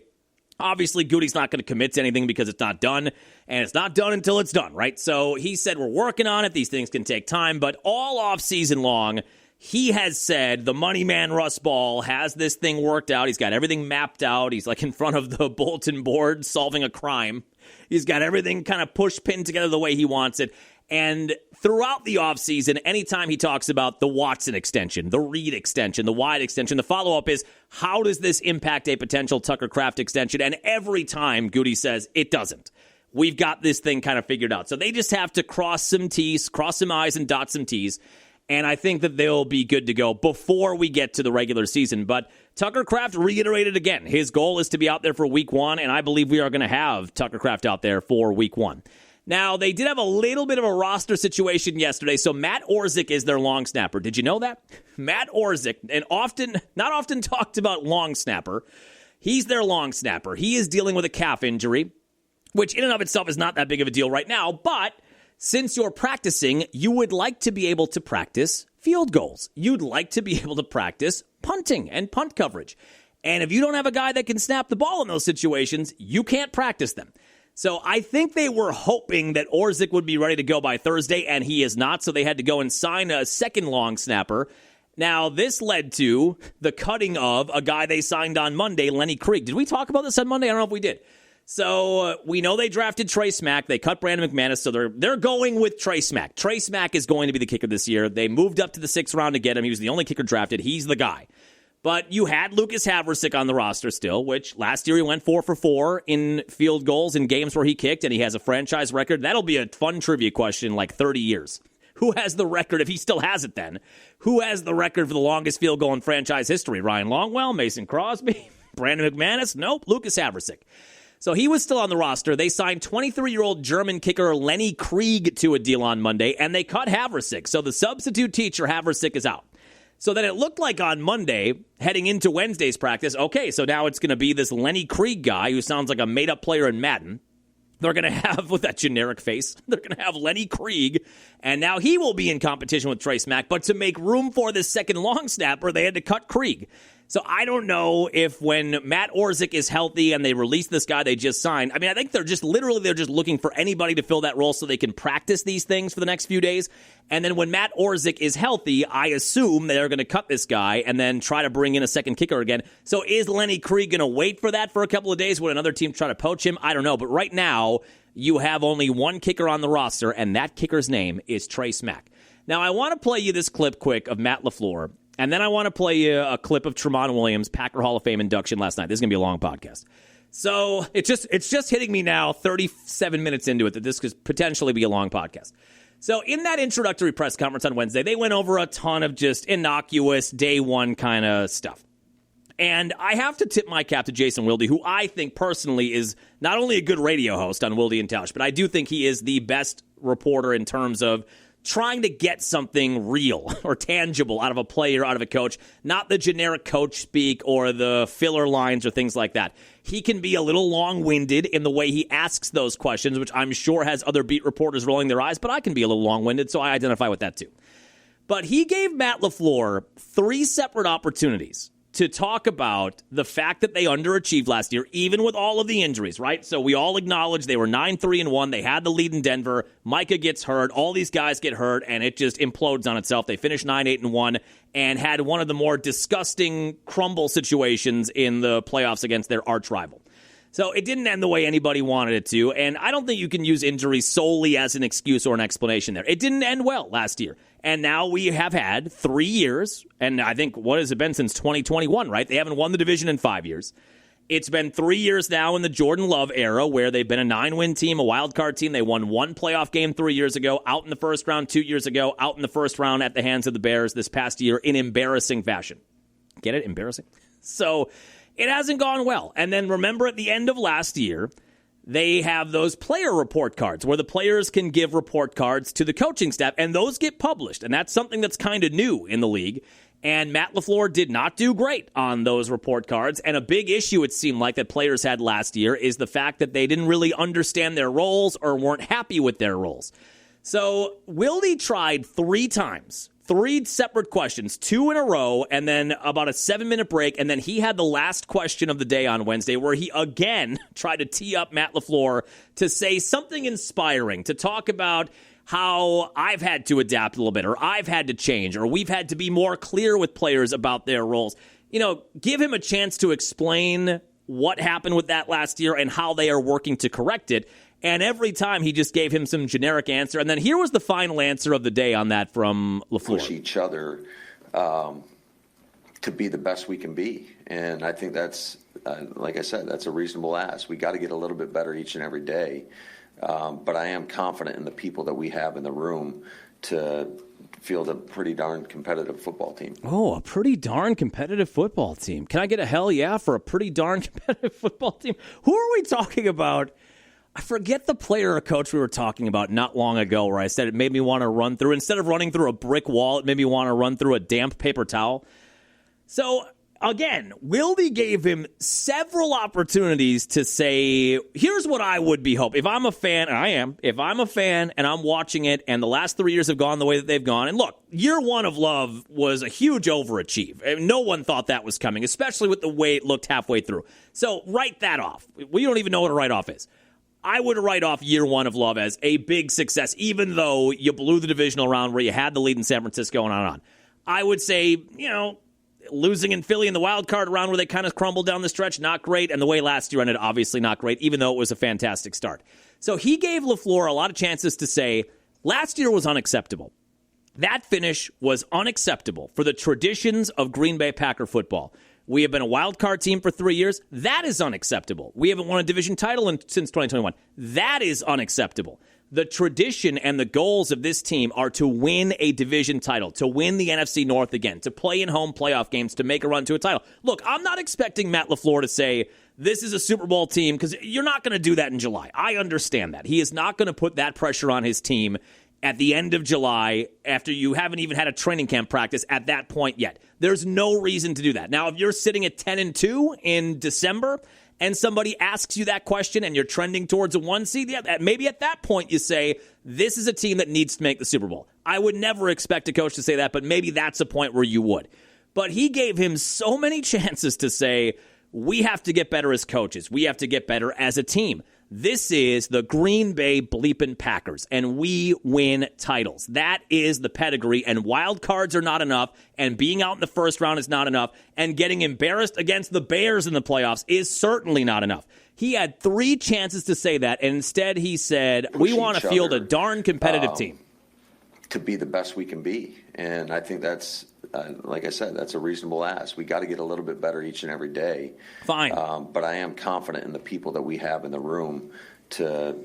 Obviously, Goody's not going to commit to anything because it's not done, and it's not done until it's done, right? So he said, we're working on it. These things can take time, but all off season long, he has said the money man Russ Ball has this thing worked out. He's got everything mapped out. He's like in front of the bulletin board solving a crime. He's got everything kind of pinned together the way he wants it. And throughout the offseason, anytime he talks about the Watson extension, the Reed extension, the Wyatt extension, the follow-up is, how does this impact a potential Tucker Kraft extension? And every time Goody says, it doesn't. We've got this thing kind of figured out. So they just have to cross some I's and dot some T's. And I think that they'll be good to go before we get to the regular season. But Tucker Kraft reiterated again, his goal is to be out there for week 1, and I believe we are going to have Tucker Kraft out there for week 1. Now, they did have a little bit of a roster situation yesterday, so Matt Orzik is their long snapper. Did you know that? Matt Orzik, and not often talked about long snapper, he's their long snapper. He is dealing with a calf injury, which in and of itself is not that big of a deal right now, but since you're practicing, you would like to be able to practice field goals. You'd like to be able to practice punting and punt coverage. And if you don't have a guy that can snap the ball in those situations, you can't practice them. So I think they were hoping that Orzik would be ready to go by Thursday, and he is not, so they had to go and sign a second long snapper. Now, this led to the cutting of a guy they signed on Monday, Lenny Krieg. Did we talk about this on Monday? I don't know if we did. So we know they drafted Trey Smack. They cut Brandon McManus, so they're going with Trey Smack. Trey Smack is going to be the kicker this year. They moved up to the 6th round to get him. He was the only kicker drafted. He's the guy. But you had Lucas Haversick on the roster still, which last year he went 4 for 4 in field goals in games where he kicked, and he has a franchise record. That'll be a fun trivia question in like 30 years. Who has the record, if he still has it then, who has the record for the longest field goal in franchise history? Ryan Longwell, Mason Crosby, Brandon McManus? Nope, Lucas Haversick. So he was still on the roster. They signed 23-year-old German kicker Lenny Krieg to a deal on Monday, and they cut Haversick. So the substitute teacher, Haversick, is out. So then it looked like on Monday, heading into Wednesday's practice, okay, so now it's going to be this Lenny Krieg guy who sounds like a made-up player in Madden. They're going to have, with that generic face, they're going to have Lenny Krieg, and now he will be in competition with Trey Smack. But to make room for this second long snapper, they had to cut Krieg. So I don't know if when Matt Orzik is healthy and they release this guy they just signed, I mean, I think they're just looking for anybody to fill that role so they can practice these things for the next few days. And then when Matt Orzik is healthy, I assume they're going to cut this guy and then try to bring in a second kicker again. So is Lenny Krieg going to wait for that for a couple of days when another team try to poach him? I don't know. But right now, you have only one kicker on the roster, and that kicker's name is Trey Smack. Now, I want to play you this clip quick of Matt LaFleur. And then I want to play you a clip of Tramon Williams, Packer Hall of Fame induction last night. This is going to be a long podcast. So it's just hitting me now, 37 minutes into it, that this could potentially be a long podcast. So in that introductory press conference on Wednesday, they went over a ton of just innocuous day one kind of stuff. And I have to tip my cap to Jason Wilde, who I think personally is not only a good radio host on Wilde and Tausch, but I do think he is the best reporter in terms of trying to get something real or tangible out of a player, out of a coach, not the generic coach speak or the filler lines or things like that. He can be a little long-winded in the way he asks those questions, which I'm sure has other beat reporters rolling their eyes, but I can be a little long-winded, so I identify with that too. But he gave Matt LaFleur 3 separate opportunities to talk about the fact that they underachieved last year, even with all of the injuries, right? So we all acknowledge they were 9-3-1. They had the lead in Denver. Micah gets hurt. All these guys get hurt, and it just implodes on itself. They finished 9-8-1 and had one of the more disgusting crumble situations in the playoffs against their arch rival. So it didn't end the way anybody wanted it to, and I don't think you can use injuries solely as an excuse or an explanation there. It didn't end well last year, and now we have had 3 years, and I think, what has it been since 2021, right? They haven't won the division in 5 years. It's been 3 years now in the Jordan Love era where they've been a 9-win team, a wild card team. They won 1 playoff game 3 years ago, out in the first round 2 years ago, out in the first round at the hands of the Bears this past year in embarrassing fashion. Get it? Embarrassing? So it hasn't gone well. And then remember at the end of last year, they have those player report cards where the players can give report cards to the coaching staff, and those get published. And that's something that's kind of new in the league. And Matt LaFleur did not do great on those report cards. And a big issue, it seemed like, that players had last year is the fact that they didn't really understand their roles or weren't happy with their roles. So Wilde tried 3 times. 3 separate questions, 2 in a row, and then about a 7-minute break, and then he had the last question of the day on Wednesday where he again tried to tee up Matt LaFleur to say something inspiring, to talk about how I've had to adapt a little bit, or I've had to change, or we've had to be more clear with players about their roles. Give him a chance to explain what happened with that last year and how they are working to correct it. And every time he just gave him some generic answer. And then here was the final answer of the day on that from LaFleur. Push each other to be the best we can be. And I think that's, like I said, that's a reasonable ask. We got to get a little bit better each and every day. But I am confident in the people that we have in the room to field a pretty darn competitive football team. Oh, a pretty darn competitive football team. Can I get a hell yeah for a pretty darn competitive football team? Who are we talking about? I forget the player or coach we were talking about not long ago where I said it made me want to run through, instead of running through a brick wall, it made me want to run through a damp paper towel. So, again, Wildy gave him several opportunities to say, here's what I would be hoping. If I'm a fan, and I am, if I'm a fan and I'm watching it and the last 3 years have gone the way that they've gone, and look, year one of Love was a huge overachieve. No one thought that was coming, especially with the way it looked halfway through. So, write that off. We don't even know what a write-off is. I would write off year one of Love as a big success, even though you blew the divisional round where you had the lead in San Francisco and on and on. I would say, losing in Philly in the wild card round where they kind of crumbled down the stretch, not great. And the way last year ended, obviously not great, even though it was a fantastic start. So he gave LaFleur a lot of chances to say, last year was unacceptable. That finish was unacceptable for the traditions of Green Bay Packer football. We have been a wild card team for 3 years. That is unacceptable. We haven't won a division title since 2021. That is unacceptable. The tradition and the goals of this team are to win a division title, to win the NFC North again, to play in home playoff games, to make a run to a title. Look, I'm not expecting Matt LaFleur to say, this is a Super Bowl team, because you're not going to do that in July. I understand that. He is not going to put that pressure on his team at the end of July after you haven't even had a training camp practice at that point yet. There's no reason to do that. Now, if you're sitting at 10-2 in December and somebody asks you that question and you're trending towards a 1 seed, maybe at that point you say, this is a team that needs to make the Super Bowl. I would never expect a coach to say that, but maybe that's a point where you would. But he gave him so many chances to say, we have to get better as coaches. We have to get better as a team. This is the Green Bay bleepin' Packers, and we win titles. That is the pedigree, and wild cards are not enough, and being out in the first round is not enough, and getting embarrassed against the Bears in the playoffs is certainly not enough. He had 3 chances to say that, and instead he said, we want to field a darn competitive team. To be the best we can be, and I think that's, like I said, that's a reasonable ask. We got to get a little bit better each and every day. Fine. But I am confident in the people that we have in the room to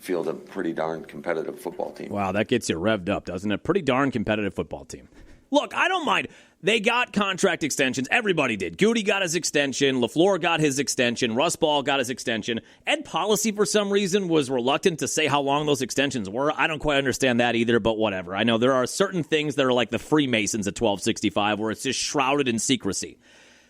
field a pretty darn competitive football team. Wow, that gets you revved up, doesn't it? Pretty darn competitive football team. Look, I don't mind. They got contract extensions. Everybody did. Goody got his extension. LaFleur got his extension. Russ Ball got his extension. Ed Policy, for some reason, was reluctant to say how long those extensions were. I don't quite understand that either, but whatever. I know there are certain things that are like the Freemasons at 1265 where it's just shrouded in secrecy.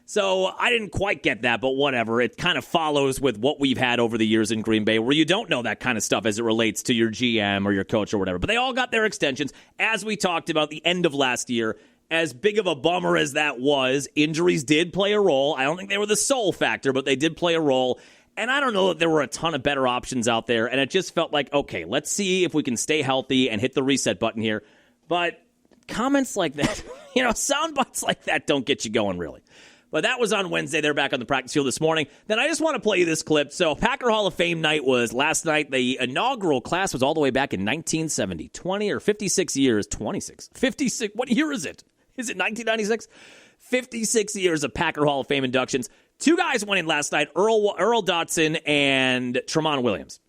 So I didn't quite get that, but whatever. It kind of follows with what we've had over the years in Green Bay where you don't know that kind of stuff as it relates to your GM or your coach or whatever. But they all got their extensions. As we talked about the end of last year, as big of a bummer as that was, injuries did play a role. I don't think they were the sole factor, but they did play a role. And I don't know that there were a ton of better options out there. And it just felt like, okay, let's see if we can stay healthy and hit the reset button here. But comments like that, sound bites like that don't get you going, really. But that was on Wednesday. They're back on the practice field this morning. Then I just want to play you this clip. So Packer Hall of Fame night was last night. The inaugural class was all the way back in 1970. 20 or 56 years. 26. 56. What year is it? Is it 1996? 56 years of Packer Hall of Fame inductions. 2 guys went in last night, Earl Dotson and Tramon Williams.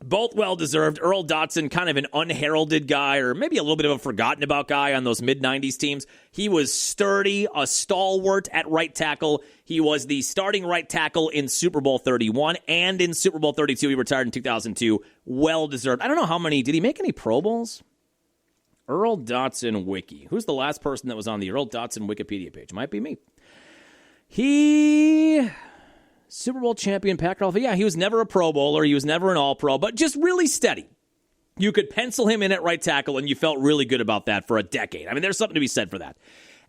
Both well-deserved. Earl Dotson, kind of an unheralded guy, or maybe a little bit of a forgotten-about guy on those mid-'90s teams. He was sturdy, a stalwart at right tackle. He was the starting right tackle in Super Bowl 31 and in Super Bowl 32. He retired in 2002. Well-deserved. I don't know how many. Did he make any Pro Bowls? Earl Dotson Wiki. Who's the last person that was on the Earl Dotson Wikipedia page? Might be me. Super Bowl champion, Packer Hall. Yeah, he was never a Pro Bowler. He was never an All-Pro, but just really steady. You could pencil him in at right tackle, and you felt really good about that for a decade. I mean, there's something to be said for that.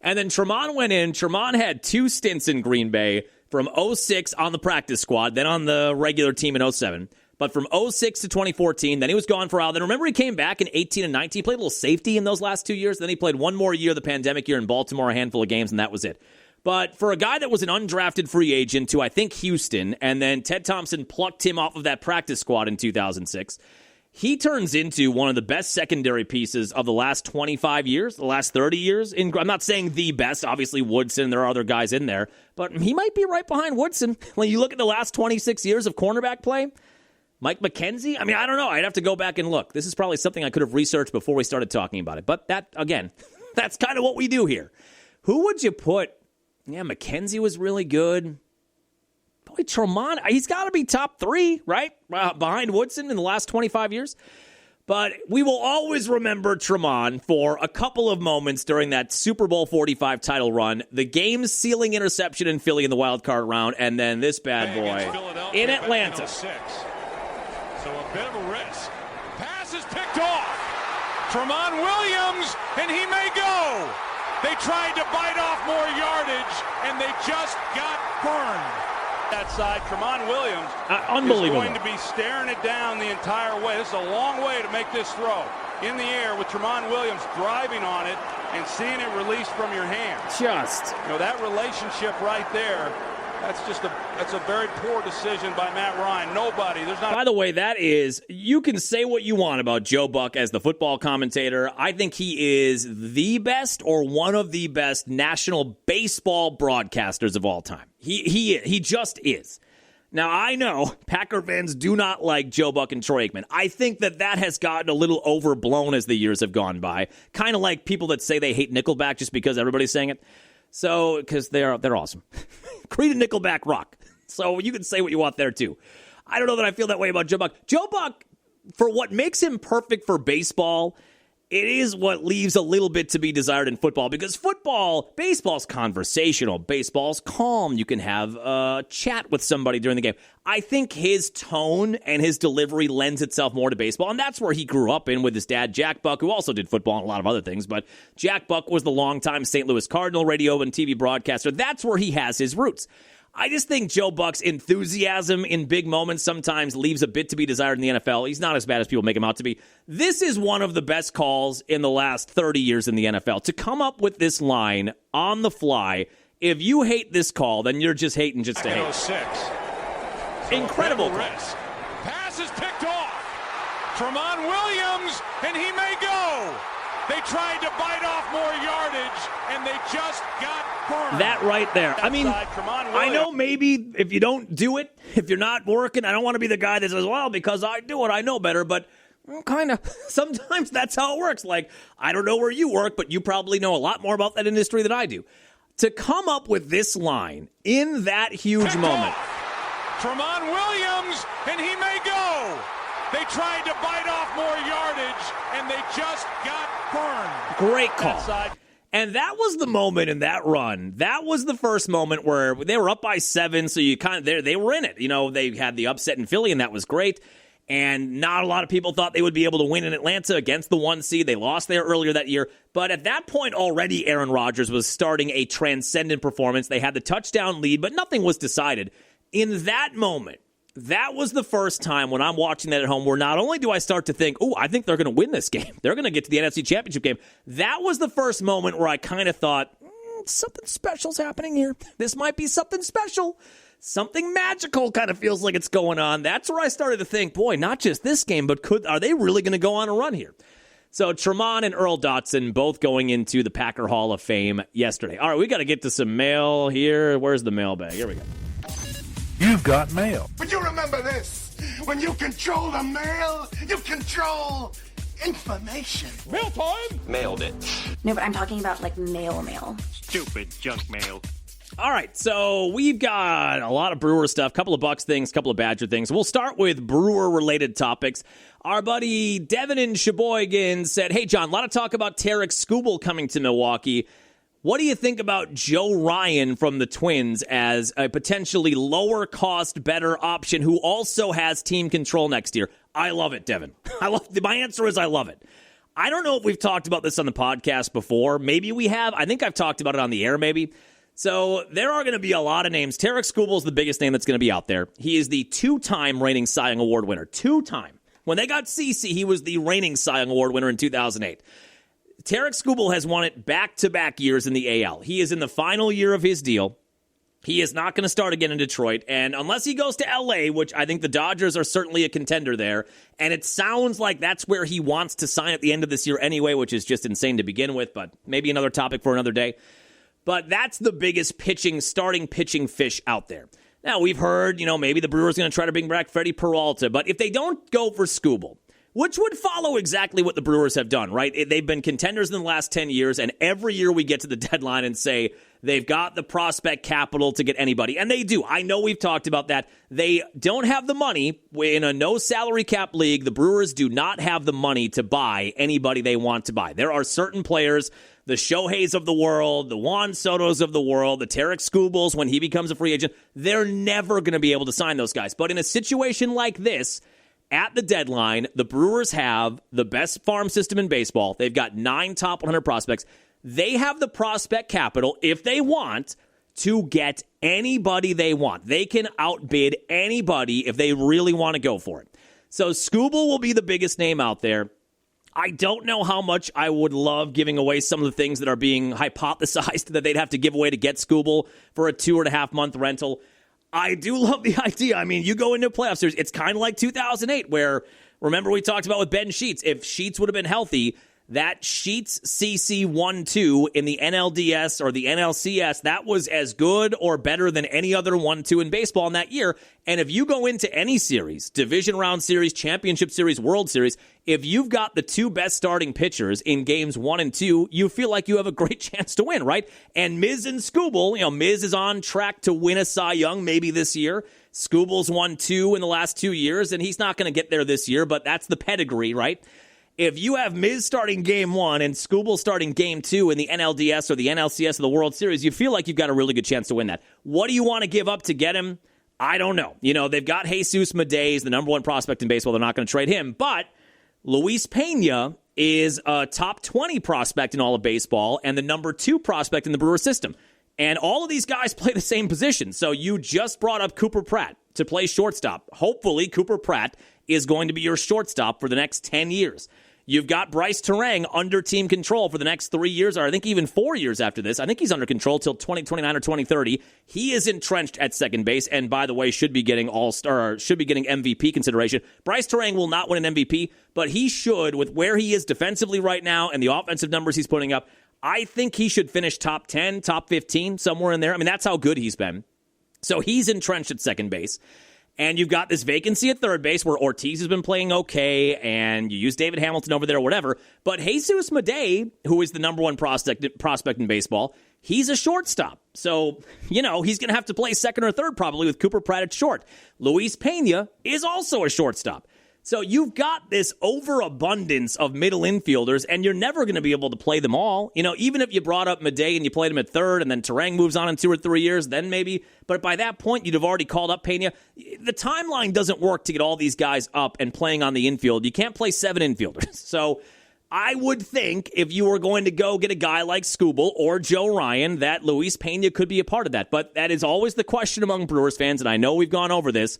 And then Tramon went in. Tramon had 2 stints in Green Bay from 06 on the practice squad, then on the regular team in 07. But from 06 to 2014, then he was gone for a while. Then remember he came back in 18 and 19. He played a little safety in those last 2 years. Then he played one more year, the pandemic year in Baltimore, a handful of games, and that was it. But for a guy that was an undrafted free agent to, I think, Houston, and then Ted Thompson plucked him off of that practice squad in 2006, he turns into one of the best secondary pieces of the last 25 years, the last 30 years. I'm not saying the best. Obviously, Woodson, there are other guys in there. But he might be right behind Woodson. When you look at the last 26 years of cornerback play, Mike McKenzie? I mean, I don't know. I'd have to go back and look. This is probably something I could have researched before we started talking about it. But that, again, that's kind of what we do here. Who would you put? Yeah, McKenzie was really good. Probably Tramon. He's got to be top 3, right? Behind Woodson in the last 25 years. But we will always remember Tramon for a couple of moments during that Super Bowl 45 title run, the game-sealing interception in Philly in the wild card round, and then this bad boy in Atlanta. So a bit of a risk. Pass is picked off. Tramon Williams, and he may go. They tried to bite off more yardage, and they just got burned. That side, Tramon Williams unbelievable. is going to be staring it down the entire way. This is a long way to make this throw. In the air with Tramon Williams driving on it and seeing it released from your hands. That relationship right there, that's a very poor decision by Matt Ryan. By the way, that is, you can say what you want about Joe Buck as the football commentator. I think he is the best or one of the best national baseball broadcasters of all time. He just is. Now, I know Packer fans do not like Joe Buck and Troy Aikman. I think that has gotten a little overblown as the years have gone by. Kind of like people that say they hate Nickelback just because everybody's saying it. So, because they're awesome. Creed and Nickelback rock. So you can say what you want there, too. I don't know that I feel that way about Joe Buck. Joe Buck, for what makes him perfect for baseball, it is what leaves a little bit to be desired in football. Because baseball's conversational. Baseball's calm. You can have a chat with somebody during the game. I think his tone and his delivery lends itself more to baseball. And that's where he grew up in with his dad, Jack Buck, who also did football and a lot of other things. But Jack Buck was the longtime St. Louis Cardinal radio and TV broadcaster. That's where he has his roots. I just think Joe Buck's enthusiasm in big moments sometimes leaves a bit to be desired in the NFL. He's not as bad as people make him out to be. This is one of the best calls in the last 30 years in the NFL. To come up with this line on the fly, if you hate this call, then you're just hating just to hate. 06. Incredible risk. Pass is picked off. Tramon Williams, and he may go. They tried to bite off more yardage, and they just got burned. That right there. I mean, I know maybe if you don't do it, if you're not working, I don't want to be the guy that says, well, because I do it, I know better, but kind of sometimes that's how it works. Like, I don't know where you work, but you probably know a lot more about that industry than I do. To come up with this line in that huge moment. Tramon Williams, and he may go. They tried to bite off more yardage, and they just got burned. Great call. And that was the moment in that run. That was the first moment where they were up by 7, so you kind of they were in it. You know, they had the upset in Philly, and that was great. And not a lot of people thought they would be able to win in Atlanta against the 1 seed. They lost there earlier that year. But at that point already, Aaron Rodgers was starting a transcendent performance. They had the touchdown lead, but nothing was decided. In that moment, that was the first time when I'm watching that at home where not only do I start to think, I think they're going to win this game. They're going to get to the NFC Championship game. That was the first moment where I kind of thought, something special's happening here. This might be something special. Something magical kind of feels like it's going on. That's where I started to think, boy, not just this game, but are they really going to go on a run here? So Tramon and Earl Dotson both going into the Packer Hall of Fame yesterday. All right, we got to get to some mail here. Where's the mailbag? Here we go. You've got mail. But you remember this. When you control the mail, you control information. Mail time! Mailed it. No, but I'm talking about, like, mail. Stupid junk mail. All right, so we've got a lot of Brewer stuff, couple of Bucks things, couple of Badger things. We'll start with Brewer-related topics. Our buddy Devin in Sheboygan said, hey, John, a lot of talk about Tarek Skubal coming to Milwaukee. What do you think about Joe Ryan from the Twins as a potentially lower-cost, better option who also has team control next year? I love it, Devin. My answer is I love it. I don't know if we've talked about this on the podcast before. Maybe we have. I think I've talked about it on the air maybe. So there are going to be a lot of names. Tarek Skubal is the biggest name that's going to be out there. He is the two-time reigning Cy Young Award winner. Two-time. When they got CeCe, he was the reigning Cy Young Award winner in 2008. Tarek Skubal has won it back-to-back years in the AL. He is in the final year of his deal. He is not going to start again in Detroit, and unless he goes to L.A., which I think the Dodgers are certainly a contender there, and it sounds like that's where he wants to sign at the end of this year anyway, which is just insane to begin with, but maybe another topic for another day. But that's the biggest starting pitching fish out there. Now, we've heard, maybe the Brewers are going to try to bring back Freddie Peralta, but if they don't go for Skubal, which would follow exactly what the Brewers have done, right? They've been contenders in the last 10 years, and every year we get to the deadline and say they've got the prospect capital to get anybody. And they do. I know we've talked about that. They don't have the money. In a no-salary cap league, the Brewers do not have the money to buy anybody they want to buy. There are certain players, the Shoheis of the world, the Juan Sotos of the world, the Tarek Skubals, when he becomes a free agent, they're never going to be able to sign those guys. But in a situation like this, at the deadline, the Brewers have the best farm system in baseball. They've got 9 top 100 prospects. They have the prospect capital, if they want, to get anybody they want. They can outbid anybody if they really want to go for it. So Skubal will be the biggest name out there. I don't know how much I would love giving away some of the things that are being hypothesized that they'd have to give away to get Skubal for a 2.5-month rental. I do love the idea. I mean, you go into a playoff series, it's kind of like 2008 where, remember we talked about with Ben Sheets, if Sheets would have been healthy, that Sheets CC 1-2 in the NLDS or the NLCS, that was as good or better than any other 1-2 in baseball in that year. And if you go into any series, division round series, championship series, World Series, if you've got the 2 best starting pitchers in games 1 and 2, you feel like you have a great chance to win, right? And Miz and Skubal, Miz is on track to win a Cy Young maybe this year. Skubal's won 2 in the last 2 years, and he's not going to get there this year, but that's the pedigree, right? If you have Miz starting game 1 and Skubal starting game 2 in the NLDS or the NLCS or the World Series, you feel like you've got a really good chance to win that. What do you want to give up to get him? I don't know. They've got Jesus Medeiros, the number 1 prospect in baseball. They're not going to trade him. But Luis Pena is a top 20 prospect in all of baseball and the number 2 prospect in the Brewers system. And all of these guys play the same position. So you just brought up Cooper Pratt to play shortstop. Hopefully, Cooper Pratt is going to be your shortstop for the next 10 years. You've got Bryce Terang under team control for the next 3 years, or I think even 4 years after this. I think he's under control till 2029 or 2030. He is entrenched at second base, and by the way, should be getting All-Star, should be getting MVP consideration. Bryce Terang will not win an MVP, but he should, with where he is defensively right now and the offensive numbers he's putting up. I think he should finish top 10, top 15, somewhere in there. I mean, that's how good he's been. So he's entrenched at second base. And you've got this vacancy at third base where Ortiz has been playing okay, and you use David Hamilton over there or whatever. But Jesus Medeiros, who is the number 1 prospect in baseball, he's a shortstop. So, he's going to have to play second or third probably with Cooper Pratt at short. Luis Pena is also a shortstop. So you've got this overabundance of middle infielders, and you're never going to be able to play them all. Even if you brought up Medeiros and you played him at third, and then Terang moves on in 2 or 3 years, then maybe. But by that point, you'd have already called up Pena. The timeline doesn't work to get all these guys up and playing on the infield. You can't play 7 infielders. So I would think if you were going to go get a guy like Skubal or Joe Ryan, that Luis Pena could be a part of that. But that is always the question among Brewers fans, and I know we've gone over this.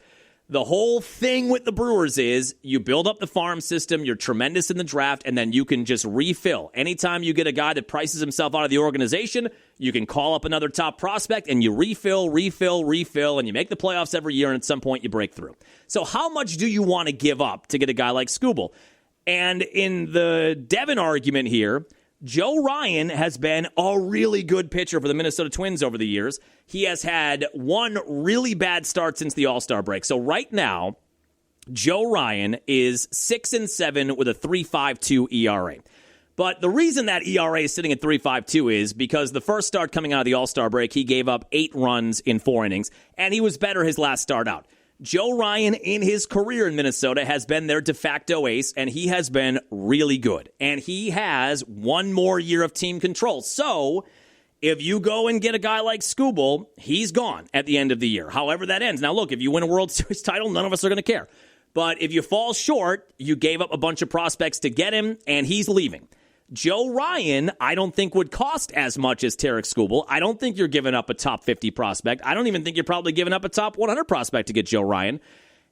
The whole thing with the Brewers is you build up the farm system, you're tremendous in the draft, and then you can just refill. Anytime you get a guy that prices himself out of the organization, you can call up another top prospect, and you refill, and you make the playoffs every year, and at some point you break through. So how much do you want to give up to get a guy like Skubal? And in the Devin argument here, Joe Ryan has been a really good pitcher for the Minnesota Twins over the years. He has had 1 really bad start since the All-Star break. So right now, Joe Ryan is 6-7 with a 3.52 ERA. But the reason that ERA is sitting at 3.52 is because the first start coming out of the All-Star break, he gave up 8 runs in 4 innings, and he was better his last start out. Joe Ryan, in his career in Minnesota, has been their de facto ace, and he has been really good. And he has 1 more year of team control. So if you go and get a guy like Skubal, he's gone at the end of the year, however that ends. Now, look, if you win a World Series title, none of us are going to care. But if you fall short, you gave up a bunch of prospects to get him, and he's leaving. Joe Ryan, I don't think would cost as much as Tarek Skubal. I don't think you're giving up a top 50 prospect. I don't even think you're probably giving up a top 100 prospect to get Joe Ryan.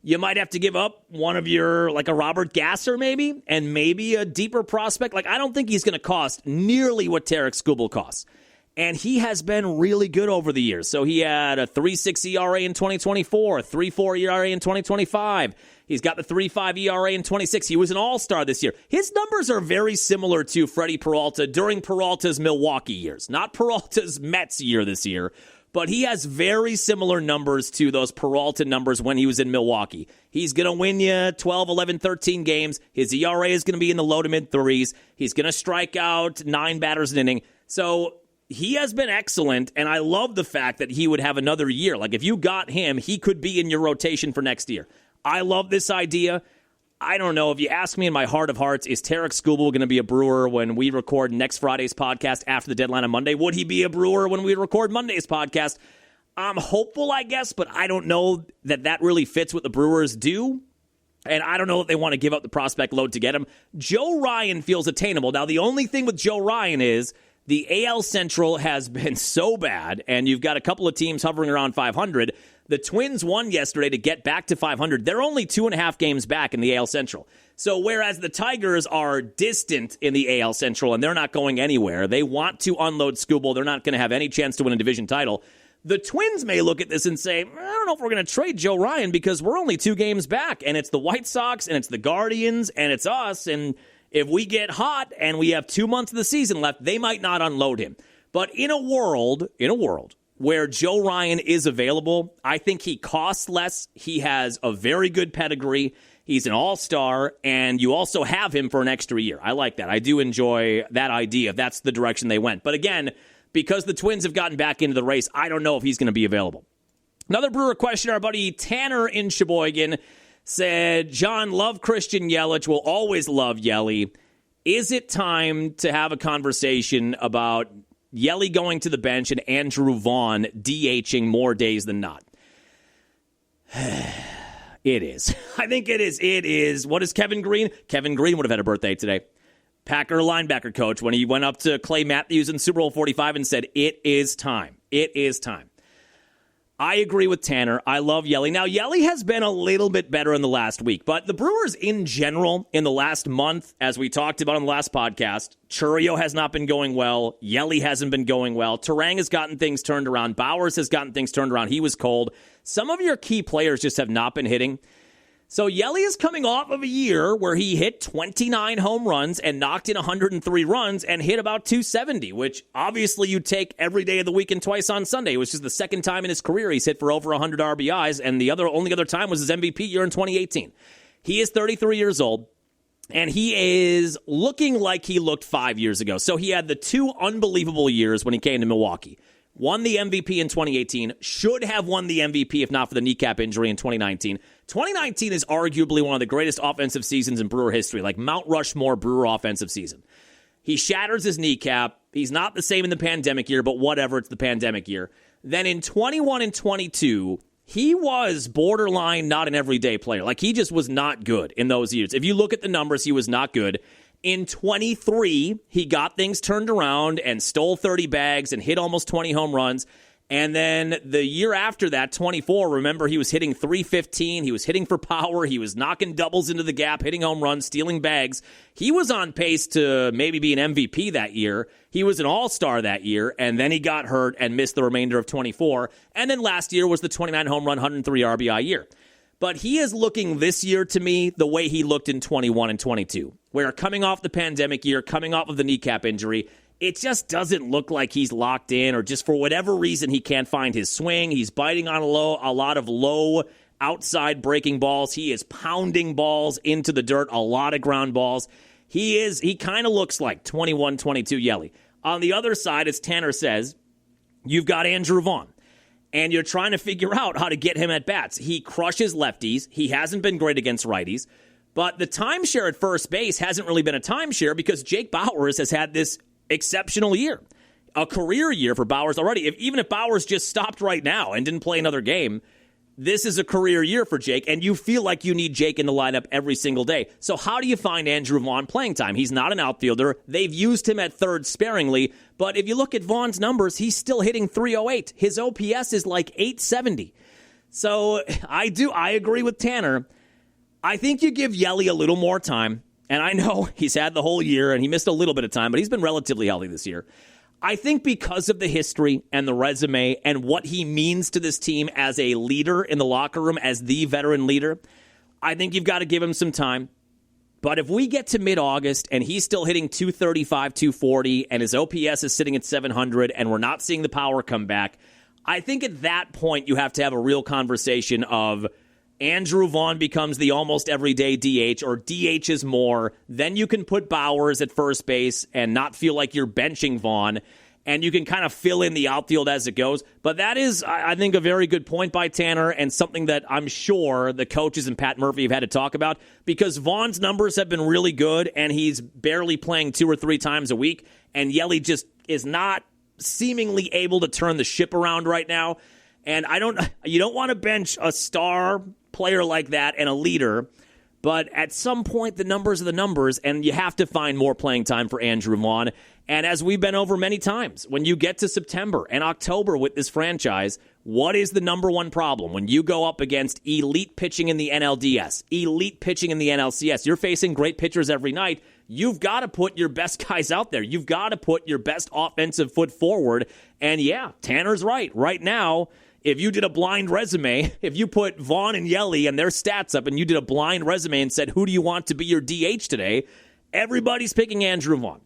You might have to give up one of your, like a Robert Gasser maybe, and maybe a deeper prospect. Like, I don't think he's going to cost nearly what Tarek Skubal costs. And he has been really good over the years. So he had a 3.6 ERA in 2024, a 3.4 ERA in 2025. He's got the 3.5 ERA in 26. He was an all-star this year. His numbers are very similar to Freddie Peralta during Peralta's Milwaukee years. Not Peralta's Mets year this year, but he has very similar numbers to those Peralta numbers when he was in Milwaukee. He's going to win you 12, 11, 13 games. His ERA is going to be in the low to mid threes. He's going to strike out 9 batters an inning. So he has been excellent, and I love the fact that he would have another year. Like, if you got him, he could be in your rotation for next year. I love this idea. I don't know. If you ask me in my heart of hearts, is Tarek Skubal going to be a Brewer when we record next Friday's podcast after the deadline on Monday? Would he be a Brewer when we record Monday's podcast? I'm hopeful, I guess, but I don't know that really fits what the Brewers do. And I don't know if they want to give up the prospect load to get him. Joe Ryan feels attainable. Now, the only thing with Joe Ryan is the AL Central has been so bad, and you've got a couple of teams hovering around 500. The Twins won yesterday to get back to 500. They're only 2.5 games back in the AL Central. So whereas the Tigers are distant in the AL Central and they're not going anywhere, they want to unload Skubal. They're not going to have any chance to win a division title. The Twins may look at this and say, I don't know if we're going to trade Joe Ryan because we're only 2 games back, and it's the White Sox, and it's the Guardians, and it's us, and if we get hot and we have 2 months of the season left, they might not unload him. But in a world where Joe Ryan is available, I think he costs less. He has a very good pedigree. He's an all-star, and you also have him for an extra year. I like that. I do enjoy that idea if that's the direction they went. But again, because the Twins have gotten back into the race, I don't know if he's going to be available. Another Brewer question, our buddy Tanner in Sheboygan said, John, love Christian Yelich, will always love Yelly. Is it time to have a conversation about Yelly going to the bench and Andrew Vaughn DHing more days than not? It is. I think it is. It is. What is Kevin Green? Kevin Green would have had a birthday today. Packer linebacker coach, when he went up to Clay Matthews in Super Bowl 45 and said, it is time. It is time. I agree with Tanner. I love Yelly. Now, Yelly has been a little bit better in the last week, but the Brewers in general in the last month, as we talked about on the last podcast, Chourio has not been going well. Yelly hasn't been going well. Turang has gotten things turned around. Bowers has gotten things turned around. He was cold. Some of your key players just have not been hitting. So Yelly is coming off of a year where he hit 29 home runs and knocked in 103 runs and hit about 270, which obviously you take every day of the week and twice on Sunday. It was just the second time in his career he's hit for over 100 RBIs, and the only other time was his MVP year in 2018. He is 33 years old, and he is looking like he looked 5 years ago. So he had the 2 unbelievable years when he came to Milwaukee. Won the MVP in 2018, should have won the MVP if not for the kneecap injury in 2019. 2019 is arguably one of the greatest offensive seasons in Brewer history, like Mount Rushmore Brewer offensive season. He shatters his kneecap. He's not the same in the pandemic year, but whatever, it's the pandemic year. Then in 21 and 22, he was borderline not an everyday player. Like, he just was not good in those years. If you look at the numbers, he was not good. In 23, he got things turned around and stole 30 bags and hit almost 20 home runs. And then the year after that, 24, remember, he was hitting .315. He was hitting for power. He was knocking doubles into the gap, hitting home runs, stealing bags. He was on pace to maybe be an MVP that year. He was an all-star that year, and then he got hurt and missed the remainder of 24. And then last year was the 29 home run, 103 RBI year. But he is looking this year to me the way he looked in 21 and 22, where coming off the pandemic year, coming off of the kneecap injury, it just doesn't look like he's locked in, or just for whatever reason he can't find his swing. He's biting on a lot of low outside breaking balls. He is pounding balls into the dirt, a lot of ground balls. He kind of looks like 21, 22 Yelly. On the other side, as Tanner says, you've got Andrew Vaughn. And you're trying to figure out how to get him at bats. He crushes lefties. He hasn't been great against righties. But the timeshare at first base hasn't really been a timeshare because Jake Bauers has had this exceptional year. A career year for Bauers already. Even if Bauers just stopped right now and didn't play another game, this is a career year for Jake, and you feel like you need Jake in the lineup every single day. So how do you find Andrew Vaughn playing time? He's not an outfielder. They've used him at third sparingly, but if you look at Vaughn's numbers, he's still hitting .308. His OPS is like .870. So I agree with Tanner. I think you give Yelly a little more time, and I know he's had the whole year, and he missed a little bit of time, but he's been relatively healthy this year. I think because of the history and the resume and what he means to this team as a leader in the locker room, as the veteran leader, I think you've got to give him some time. But if we get to mid-August and he's still hitting .235, .240, and his OPS is sitting at 700, and we're not seeing the power come back, I think at that point you have to have a real conversation of Andrew Vaughn becomes the almost everyday DH, or DH is more. Then you can put Bowers at first base and not feel like you're benching Vaughn, and you can kind of fill in the outfield as it goes. But that is, I think, a very good point by Tanner, and something that I'm sure the coaches and Pat Murphy have had to talk about, because Vaughn's numbers have been really good, and he's barely playing 2 or 3 times a week, and Yelly just is not seemingly able to turn the ship around right now. And you don't want to bench a star player like that and a leader, but at some point the numbers are the numbers, and you have to find more playing time for Andrew Vaughn. And as we've been over many times, when you get to September and October with this franchise, what is the number one problem? When you go up against elite pitching in the NLDS, elite pitching in the NLCS, you're facing great pitchers every night. You've got to put your best guys out there. You've got to put your best offensive foot forward. And yeah, Tanner's right. Right now, if you did a blind resume, if you put Vaughn and Yelly and their stats up and you did a blind resume and said, who do you want to be your DH today? Everybody's picking Andrew Vaughn.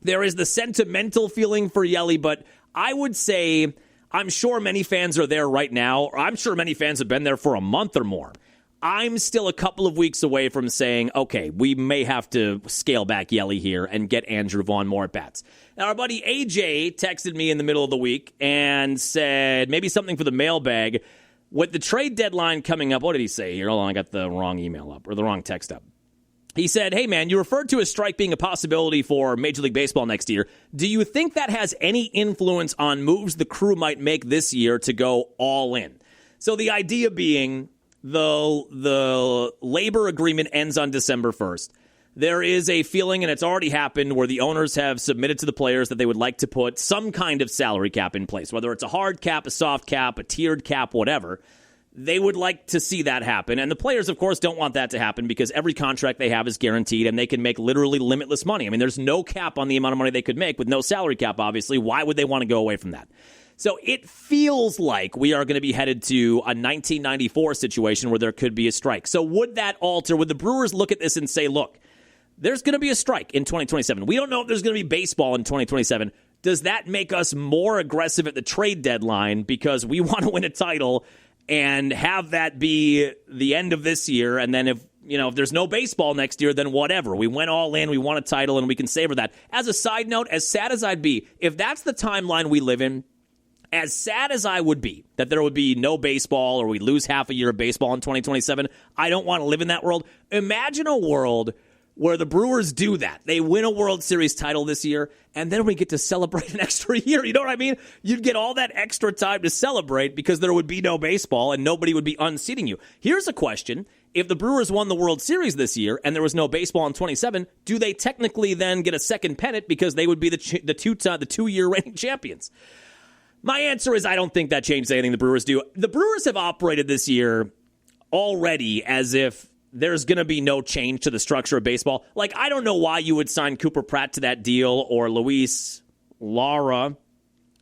There is the sentimental feeling for Yelly, but I would say I'm sure many fans are there right now. I'm sure many fans have been there for a month or more. I'm still a couple of weeks away from saying, okay, we may have to scale back Yelly here and get Andrew Vaughn more at-bats. Now, our buddy AJ texted me in the middle of the week and said maybe something for the mailbag. With the trade deadline coming up, what did he say here? Hold on, I got the wrong email up, or the wrong text up. He said, hey, man, you referred to a strike being a possibility for Major League Baseball next year. Do you think that has any influence on moves the crew might make this year to go all in? So the idea being the labor agreement ends on December 1st. There is a feeling, and it's already happened, where the owners have submitted to the players that they would like to put some kind of salary cap in place, whether it's a hard cap, a soft cap, a tiered cap, whatever. They would like to see that happen. And the players, of course, don't want that to happen because every contract they have is guaranteed and they can make literally limitless money. I mean, there's no cap on the amount of money they could make with no salary cap, obviously. Why would they want to go away from that? So it feels like we are going to be headed to a 1994 situation where there could be a strike. So would that alter? Would the Brewers look at this and say, look, there's going to be a strike in 2027. We don't know if there's going to be baseball in 2027. Does that make us more aggressive at the trade deadline because we want to win a title and have that be the end of this year? And then if there's no baseball next year, then whatever. We went all in, we won a title, and we can savor that. As a side note, as sad as I'd be, if that's the timeline we live in, as sad as I would be that there would be no baseball or we lose half a year of baseball in 2027, I don't want to live in that world. Imagine a world where the Brewers do that. They win a World Series title this year, and then we get to celebrate an extra year. You know what I mean? You'd get all that extra time to celebrate because there would be no baseball and nobody would be unseating you. Here's a question. If the Brewers won the World Series this year and there was no baseball in 27, do they technically then get a second pennant because they would be the 2-year reigning champions? My answer is I don't think that changes anything the Brewers do. The Brewers have operated this year already as if there's going to be no change to the structure of baseball. Like, I don't know why you would sign Cooper Pratt to that deal or Luis Lara.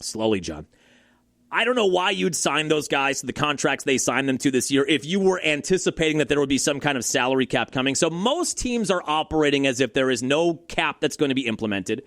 Slowly, John. I don't know why you'd sign those guys to the contracts they signed them to this year if you were anticipating that there would be some kind of salary cap coming. So most teams are operating as if there is no cap that's going to be implemented.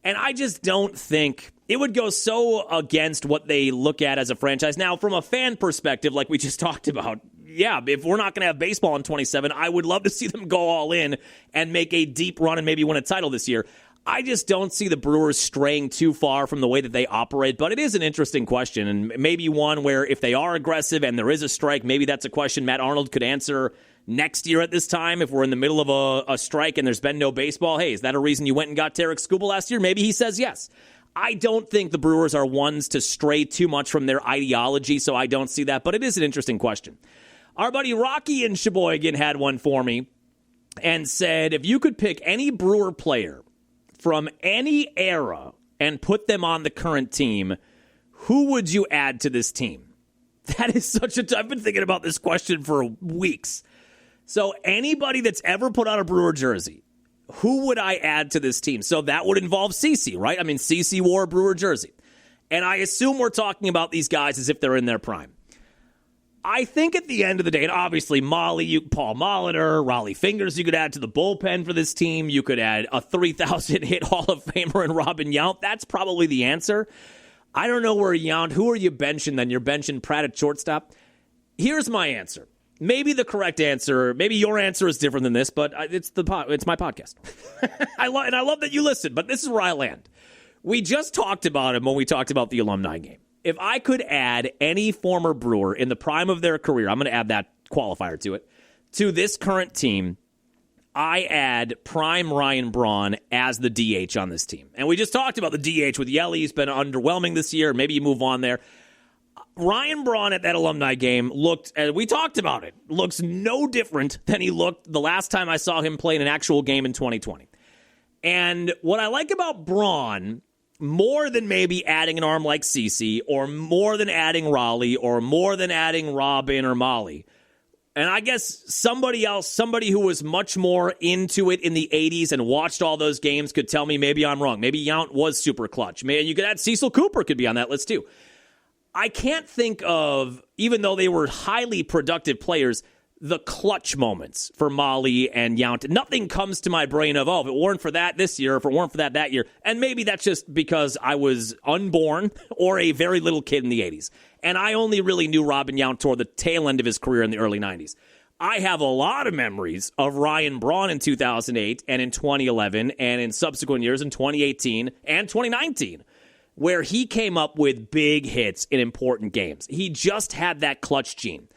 And I just don't think it would go so against what they look at as a franchise. Now, from a fan perspective, like we just talked about, yeah, if we're not going to have baseball in 27, I would love to see them go all in and make a deep run and maybe win a title this year. I just don't see the Brewers straying too far from the way that they operate, but it is an interesting question, and maybe one where if they are aggressive and there is a strike, maybe that's a question Matt Arnold could answer next year at this time. If we're in the middle of a strike and there's been no baseball, hey, is that a reason you went and got Tarek Skubal last year? Maybe he says yes. I don't think the Brewers are ones to stray too much from their ideology, so I don't see that. But it is an interesting question. Our buddy Rocky in Sheboygan had one for me and said, if you could pick any Brewer player from any era and put them on the current team, who would you add to this team? That is such a... I've been thinking about this question for weeks. So anybody that's ever put on a Brewer jersey, who would I add to this team? So that would involve CeCe, right? I mean, CeCe wore a Brewer jersey. And I assume we're talking about these guys as if they're in their prime. I think at the end of the day, and obviously Paul Molitor, Raleigh Fingers, you could add to the bullpen for this team. You could add a 3,000 hit Hall of Famer in Robin Yount. That's probably the answer. I don't know where Yount, who are you benching then? You're benching Pratt at shortstop? Here's my answer. Maybe the correct answer, maybe your answer is different than this, but it's my podcast. I love that you listen, but this is where I land. We just talked about him when we talked about the alumni game. If I could add any former Brewer in the prime of their career, I'm going to add that qualifier to it, to this current team, I add prime Ryan Braun as the DH on this team. And we just talked about the DH with Yelly. He's been underwhelming this year. Maybe you move on there. Ryan Braun at that alumni game looked, and we talked about it, looks no different than he looked the last time I saw him play in an actual game in 2020. And what I like about Braun, more than maybe adding an arm like CeCe, or more than adding Raleigh, or more than adding Robin or Molly, and I guess somebody else, somebody who was much more into it in the 80s and watched all those games could tell me maybe I'm wrong. Maybe Yount was super clutch. Maybe you could add Cecil Cooper could be on that list too. I can't think of, even though they were highly productive players, the clutch moments for Molly and Yount. Nothing comes to my brain of, if it weren't for that this year, if it weren't for that year. And maybe that's just because I was unborn or a very little kid in the 80s. And I only really knew Robin Yount toward the tail end of his career in the early 90s. I have a lot of memories of Ryan Braun in 2008 and in 2011 and in subsequent years in 2018 and 2019. Where he came up with big hits in important games. He just had that clutch gene.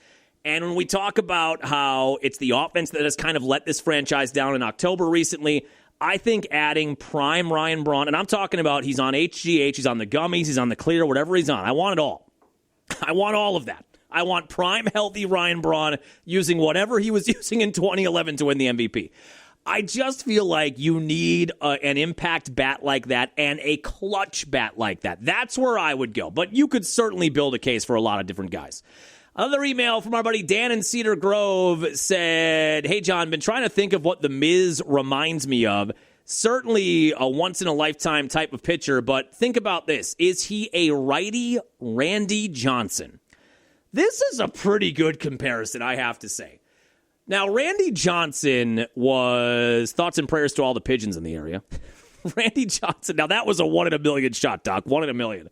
And when we talk about how it's the offense that has kind of let this franchise down in October recently, I think adding prime Ryan Braun, and I'm talking about he's on HGH, he's on the gummies, he's on the clear, whatever he's on. I want it all. I want all of that. I want prime, healthy Ryan Braun using whatever he was using in 2011 to win the MVP. I just feel like you need an impact bat like that and a clutch bat like that. That's where I would go. But you could certainly build a case for a lot of different guys. Another email from our buddy Dan in Cedar Grove said, hey, John, been trying to think of what The Miz reminds me of. Certainly a once-in-a-lifetime type of pitcher, but think about this. Is he a righty Randy Johnson? This is a pretty good comparison, I have to say. Now, Randy Johnson was thoughts and prayers to all the pigeons in the area. Randy Johnson, now that was a 1 in a million shot, Doc, 1 in a million.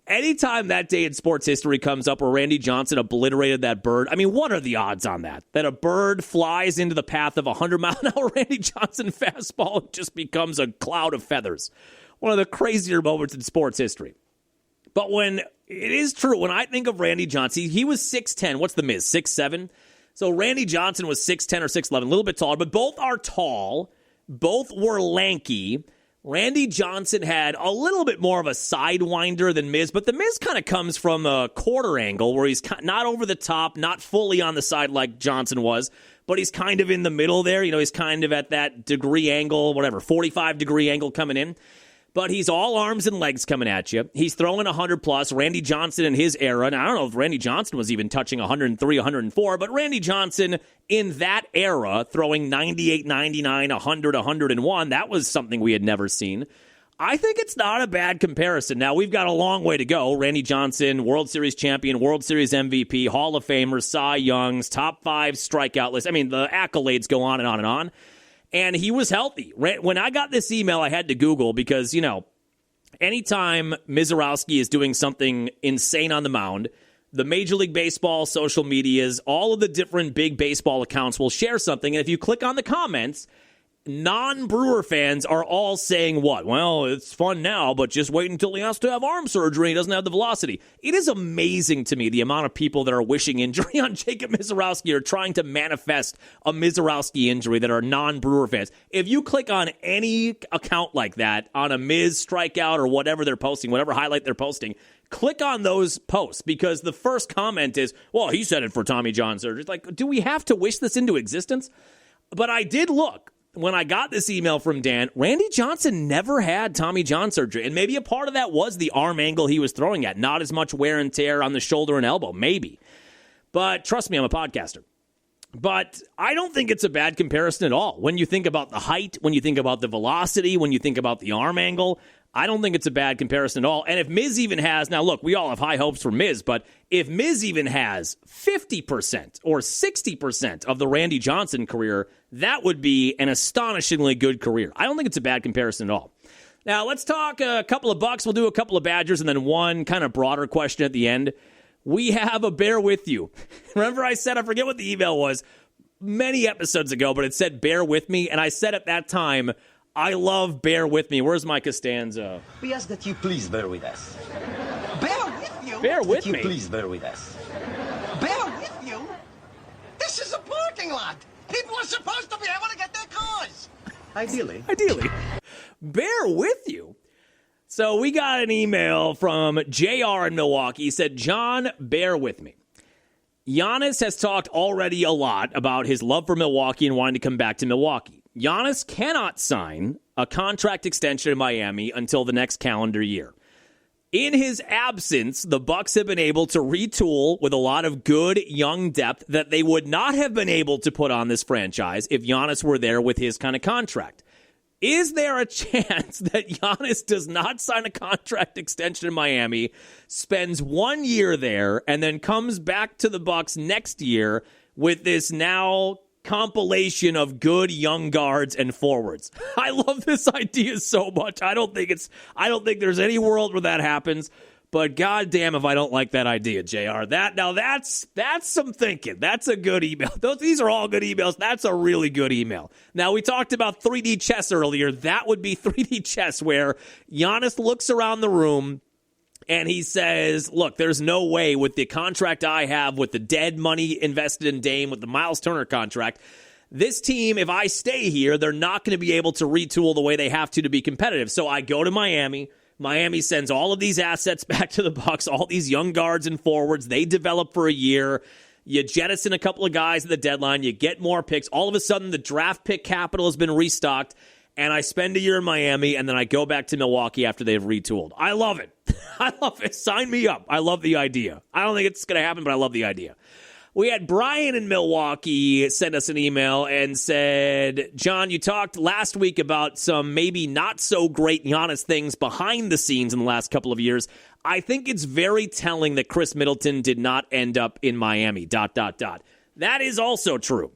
Anytime that day in sports history comes up where Randy Johnson obliterated that bird, I mean, what are the odds on that? That a bird flies into the path of a 100-mile-an-hour Randy Johnson fastball and just becomes a cloud of feathers. One of the crazier moments in sports history. But when it is true, when I think of Randy Johnson, he was 6'10". What's the Miz, 6'7"? So Randy Johnson was 6'10" or 6'11", a little bit taller, but both are tall. Both were lanky. Randy Johnson had a little bit more of a sidewinder than Miz, but the Miz kind of comes from a quarter angle where he's not over the top, not fully on the side like Johnson was, but he's kind of in the middle there. You know, he's kind of at that degree angle, whatever, 45-degree angle coming in. But he's all arms and legs coming at you. He's throwing 100-plus. Randy Johnson in his era, now I don't know if Randy Johnson was even touching 103, 104, but Randy Johnson in that era throwing 98, 99, 100, 101, that was something we had never seen. I think it's not a bad comparison. Now, we've got a long way to go. Randy Johnson, World Series champion, World Series MVP, Hall of Famer, Cy Youngs, top 5 strikeout list. I mean, the accolades go on and on and on. And he was healthy. When I got this email, I had to Google because, you know, anytime Mizorowski is doing something insane on the mound, the Major League Baseball social medias, all of the different big baseball accounts will share something. And if you click on the comments, non-Brewer fans are all saying what? Well, it's fun now, but just wait until he has to have arm surgery. He doesn't have the velocity. It is amazing to me the amount of people that are wishing injury on Jacob Misiorowski or trying to manifest a Misiorowski injury that are non-Brewer fans. If you click on any account like that, on a Miz strikeout or whatever they're posting, whatever highlight they're posting, click on those posts because the first comment is, well, he said it for Tommy John surgery. It's like, do we have to wish this into existence? But I did look. When I got this email from Dan, Randy Johnson never had Tommy John surgery. And maybe a part of that was the arm angle he was throwing at. Not as much wear and tear on the shoulder and elbow. Maybe. But trust me, I'm a podcaster. But I don't think it's a bad comparison at all. When you think about the height, when you think about the velocity, when you think about the arm angle, I don't think it's a bad comparison at all. And if Miz even has, now look, we all have high hopes for Miz, but if Miz even has 50% or 60% of the Randy Johnson career, that would be an astonishingly good career. I don't think it's a bad comparison at all. Now, let's talk a couple of Bucks. We'll do a couple of Badgers and then one kind of broader question at the end. We have a bear with you. Remember I said, I forget what the email was many episodes ago, but it said bear with me. And I said at that time, I love bear with me. Where's my Costanza? We ask that you please bear with us. Bear with you? Bear with me? Please bear with us. Bear with you? This is a parking lot. People are supposed to be able to get their cars. Ideally. Bear with you. So we got an email from JR in Milwaukee. He said, John, bear with me. Giannis has talked already a lot about his love for Milwaukee and wanting to come back to Milwaukee. Giannis cannot sign a contract extension in Miami until the next calendar year. In his absence, the Bucks have been able to retool with a lot of good young depth that they would not have been able to put on this franchise if Giannis were there with his kind of contract. Is there a chance that Giannis does not sign a contract extension in Miami, spends 1 year there, and then comes back to the Bucks next year with this now compilation of good young guards and forwards? I love this idea so much. I don't think there's any world where that happens. But goddamn if I don't like that idea, JR. That's some thinking. That's a good email. These are all good emails. That's a really good email. Now, we talked about 3D chess earlier. That would be 3D chess where Giannis looks around the room and he says, look, there's no way with the contract I have, with the dead money invested in Dame, with the Miles Turner contract, this team, if I stay here, they're not going to be able to retool the way they have to be competitive. So I go to Miami. Miami sends all of these assets back to the Bucks, all these young guards and forwards. They develop for a year. You jettison a couple of guys at the deadline. You get more picks. All of a sudden, the draft pick capital has been restocked, and I spend a year in Miami, and then I go back to Milwaukee after they've retooled. I love it. I love it. Sign me up. I love the idea. I don't think it's going to happen, but I love the idea. We had Brian in Milwaukee send us an email and said, John, you talked last week about some maybe not so great Giannis things behind the scenes in the last couple of years. I think it's very telling that Chris Middleton did not end up in Miami, ... That is also true.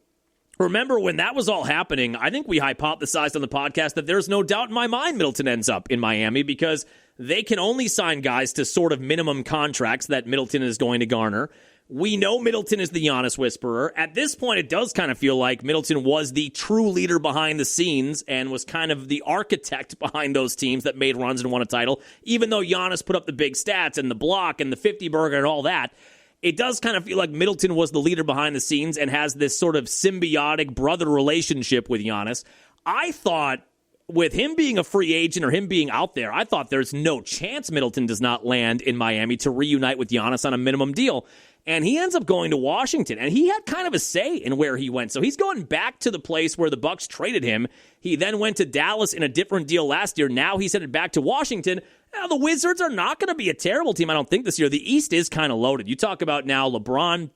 Remember when that was all happening, I think we hypothesized on the podcast that there's no doubt in my mind Middleton ends up in Miami because they can only sign guys to sort of minimum contracts that Middleton is going to garner. We know Middleton is the Giannis whisperer. At this point, it does kind of feel like Middleton was the true leader behind the scenes and was kind of the architect behind those teams that made runs and won a title. Even though Giannis put up the big stats and the block and the 50-burger and all that, it does kind of feel like Middleton was the leader behind the scenes and has this sort of symbiotic brother relationship with Giannis. I thought with him being a free agent or him being out there, I thought there's no chance Middleton does not land in Miami to reunite with Giannis on a minimum deal. And he ends up going to Washington, and he had kind of a say in where he went. So he's going back to the place where the Bucks traded him. He then went to Dallas in a different deal last year. Now he's headed back to Washington. Now, the Wizards are not going to be a terrible team, I don't think, this year. The East is kind of loaded. You talk about now LeBron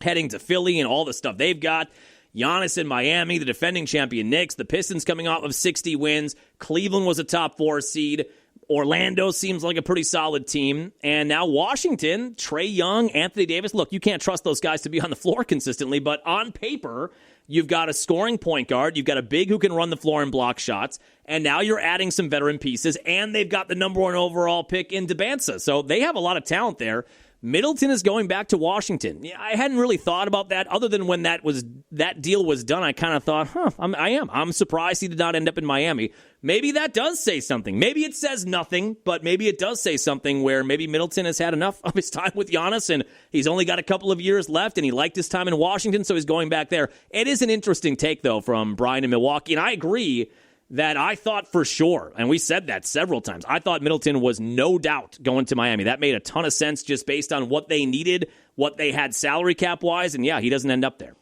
heading to Philly and all the stuff they've got. Giannis in Miami, the defending champion Knicks, the Pistons coming off of 60 wins. Cleveland was a top 4 seed. Orlando seems like a pretty solid team. And now Washington, Trae Young, Anthony Davis. Look, you can't trust those guys to be on the floor consistently, but on paper, you've got a scoring point guard. You've got a big who can run the floor and block shots. And now you're adding some veteran pieces, and they've got the number 1 overall pick in Dubance. So they have a lot of talent there. Middleton is going back to Washington. Yeah, I hadn't really thought about that other than when that deal was done. I kind of thought, I'm surprised he did not end up in Miami. Maybe that does say something. Maybe it says nothing, but maybe it does say something where maybe Middleton has had enough of his time with Giannis and he's only got a couple of years left and he liked his time in Washington, so he's going back there. It is an interesting take, though, from Brian in Milwaukee, and I agree that I thought for sure, and we said that several times, I thought Middleton was no doubt going to Miami. That made a ton of sense just based on what they needed, what they had salary cap-wise, and yeah, he doesn't end up there.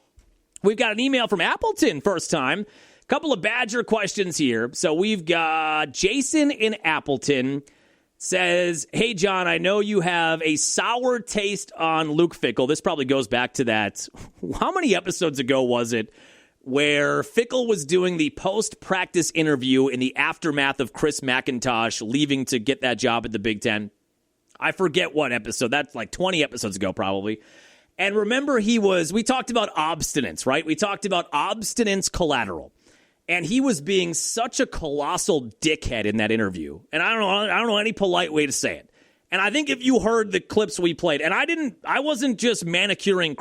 We've got an email from Appleton first time. Couple of Badger questions here. So we've got Jason in Appleton says, hey, John, I know you have a sour taste on Luke Fickell. This probably goes back to that. How many episodes ago was it where Fickell was doing the post-practice interview in the aftermath of Chris McIntosh leaving to get that job at the Big Ten? I forget what episode. That's like 20 episodes ago probably. And remember we talked about obstinance, right? We talked about obstinance collateral. And he was being such a colossal dickhead in that interview. And I don't know any polite way to say it. And I think if you heard the clips we played, and I wasn't just manicuring,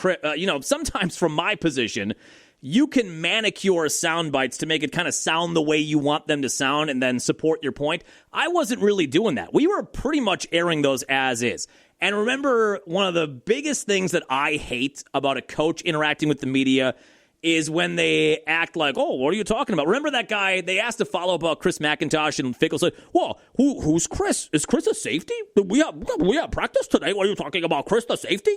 sometimes from my position, you can manicure sound bites to make it kind of sound the way you want them to sound and then support your point. I wasn't really doing that. We were pretty much airing those as is. And remember, one of the biggest things that I hate about a coach interacting with the media is when they act like, oh, what are you talking about? Remember that guy, they asked to follow up about Chris McIntosh, and Fickell said, well, who's Chris? Is Chris a safety? We have practice today. What are you talking about, Chris the safety?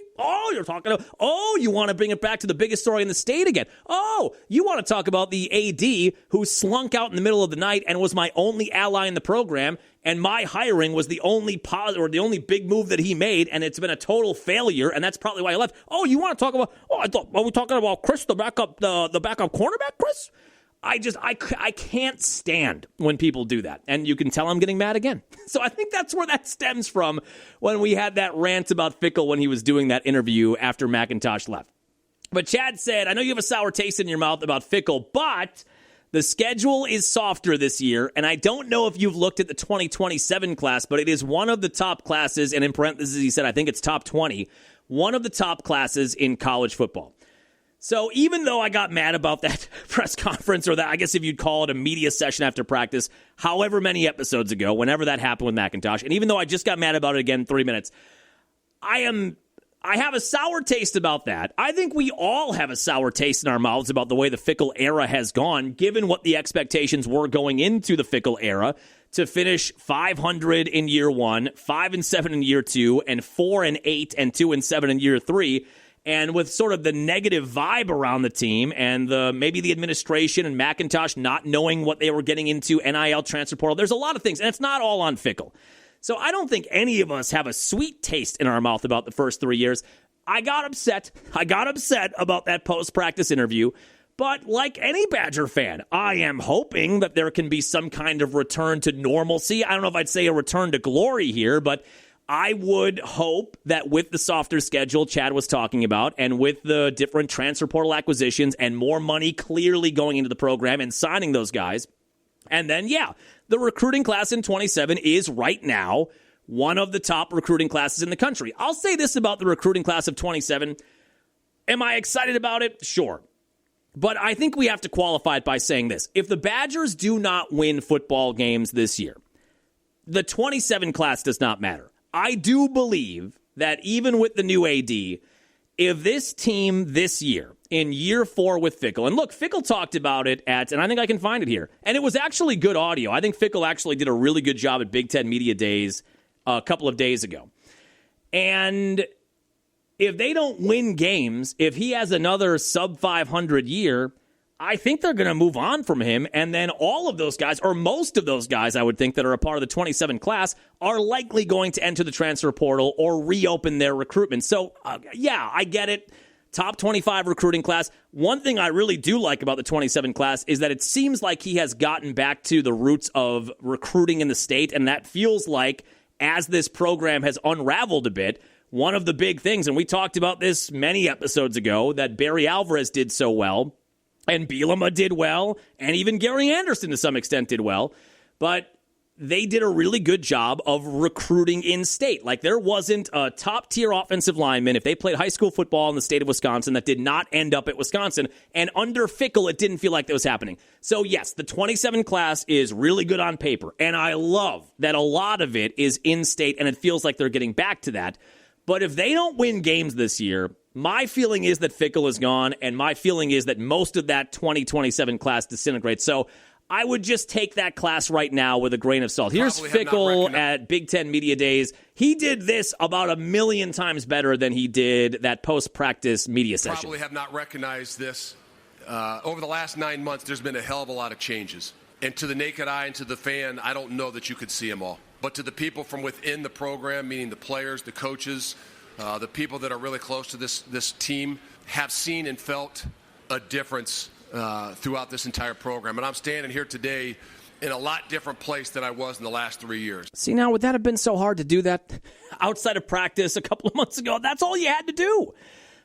You want to bring it back to the biggest story in the state again. Oh, you want to talk about the AD who slunk out in the middle of the night and was my only ally in the program, and my hiring was the only the only big move that he made, and it's been a total failure, and that's probably why he left. Oh, you want to talk about? Oh, are we talking about Chris, the backup cornerback, Chris? I can't stand when people do that, and you can tell I'm getting mad again. So I think that's where that stems from when we had that rant about Fickell when he was doing that interview after McIntosh left. But Chad said, I know you have a sour taste in your mouth about Fickell, but the schedule is softer this year, and I don't know if you've looked at the 2027 class, but it is one of the top classes, and in parentheses he said, I think it's top 20, one of the top classes in college football. So even though I got mad about that press conference, or that, I guess if you'd call it a media session after practice, however many episodes ago, whenever that happened with McIntosh, and even though I just got mad about it again in 3 minutes, I have a sour taste about that. I think we all have a sour taste in our mouths about the way the Fickell era has gone, given what the expectations were going into the Fickell era, to finish 500 in year one, 5-7 in year two, and 4-8 and 2-7 in year three. And with sort of the negative vibe around the team and maybe the administration and McIntosh not knowing what they were getting into, NIL transfer portal, there's a lot of things, and it's not all on Fickell. So I don't think any of us have a sweet taste in our mouth about the first 3 years. I got upset about that post-practice interview. But like any Badger fan, I am hoping that there can be some kind of return to normalcy. I don't know if I'd say a return to glory here, but I would hope that with the softer schedule Chad was talking about, and with the different transfer portal acquisitions and more money clearly going into the program and signing those guys, and then, the recruiting class in 27 is right now one of the top recruiting classes in the country. I'll say this about the recruiting class of 27. Am I excited about it? Sure. But I think we have to qualify it by saying this. If the Badgers do not win football games this year, the 27 class does not matter. I do believe that even with the new AD, if this team this year, in year 4 with Fickell, and look, Fickell talked about it and I think I can find it here, and it was actually good audio. I think Fickell actually did a really good job at Big Ten Media Days a couple of days ago. And if they don't win games, if he has another sub-500 year, I think they're going to move on from him, and then all of those guys, or most of those guys, I would think, that are a part of the 27 class are likely going to enter the transfer portal or reopen their recruitment. So, I get it. Top 25 recruiting class. One thing I really do like about the 27 class is that it seems like he has gotten back to the roots of recruiting in the state, and that feels like, as this program has unraveled a bit, one of the big things, and we talked about this many episodes ago, that Barry Alvarez did so well, and Bielema did well, and even Gary Anderson to some extent did well. But they did a really good job of recruiting in-state. Like, there wasn't a top-tier offensive lineman, if they played high school football in the state of Wisconsin, that did not end up at Wisconsin. And under Fickell, it didn't feel like that was happening. So, yes, the 27 class is really good on paper. And I love that a lot of it is in-state, and it feels like they're getting back to that. But if they don't win games this year, my feeling is that Fickell is gone, and my feeling is that most of that 2027 class disintegrates. So I would just take that class right now with a grain of salt. Here's Fickell at Big Ten Media Days. He did this about 1,000,000 times better than he did that post-practice media session. Probably have not recognized this. Over the last 9 months, there's been a hell of a lot of changes. And to the naked eye and to the fan, I don't know that you could see them all. But to the people from within the program, meaning the players, the coaches, the people that are really close to this team, have seen and felt a difference throughout this entire program. And I'm standing here today in a lot different place than I was in the last 3 years. See, now, would that have been so hard to do that outside of practice a couple of months ago? That's all you had to do.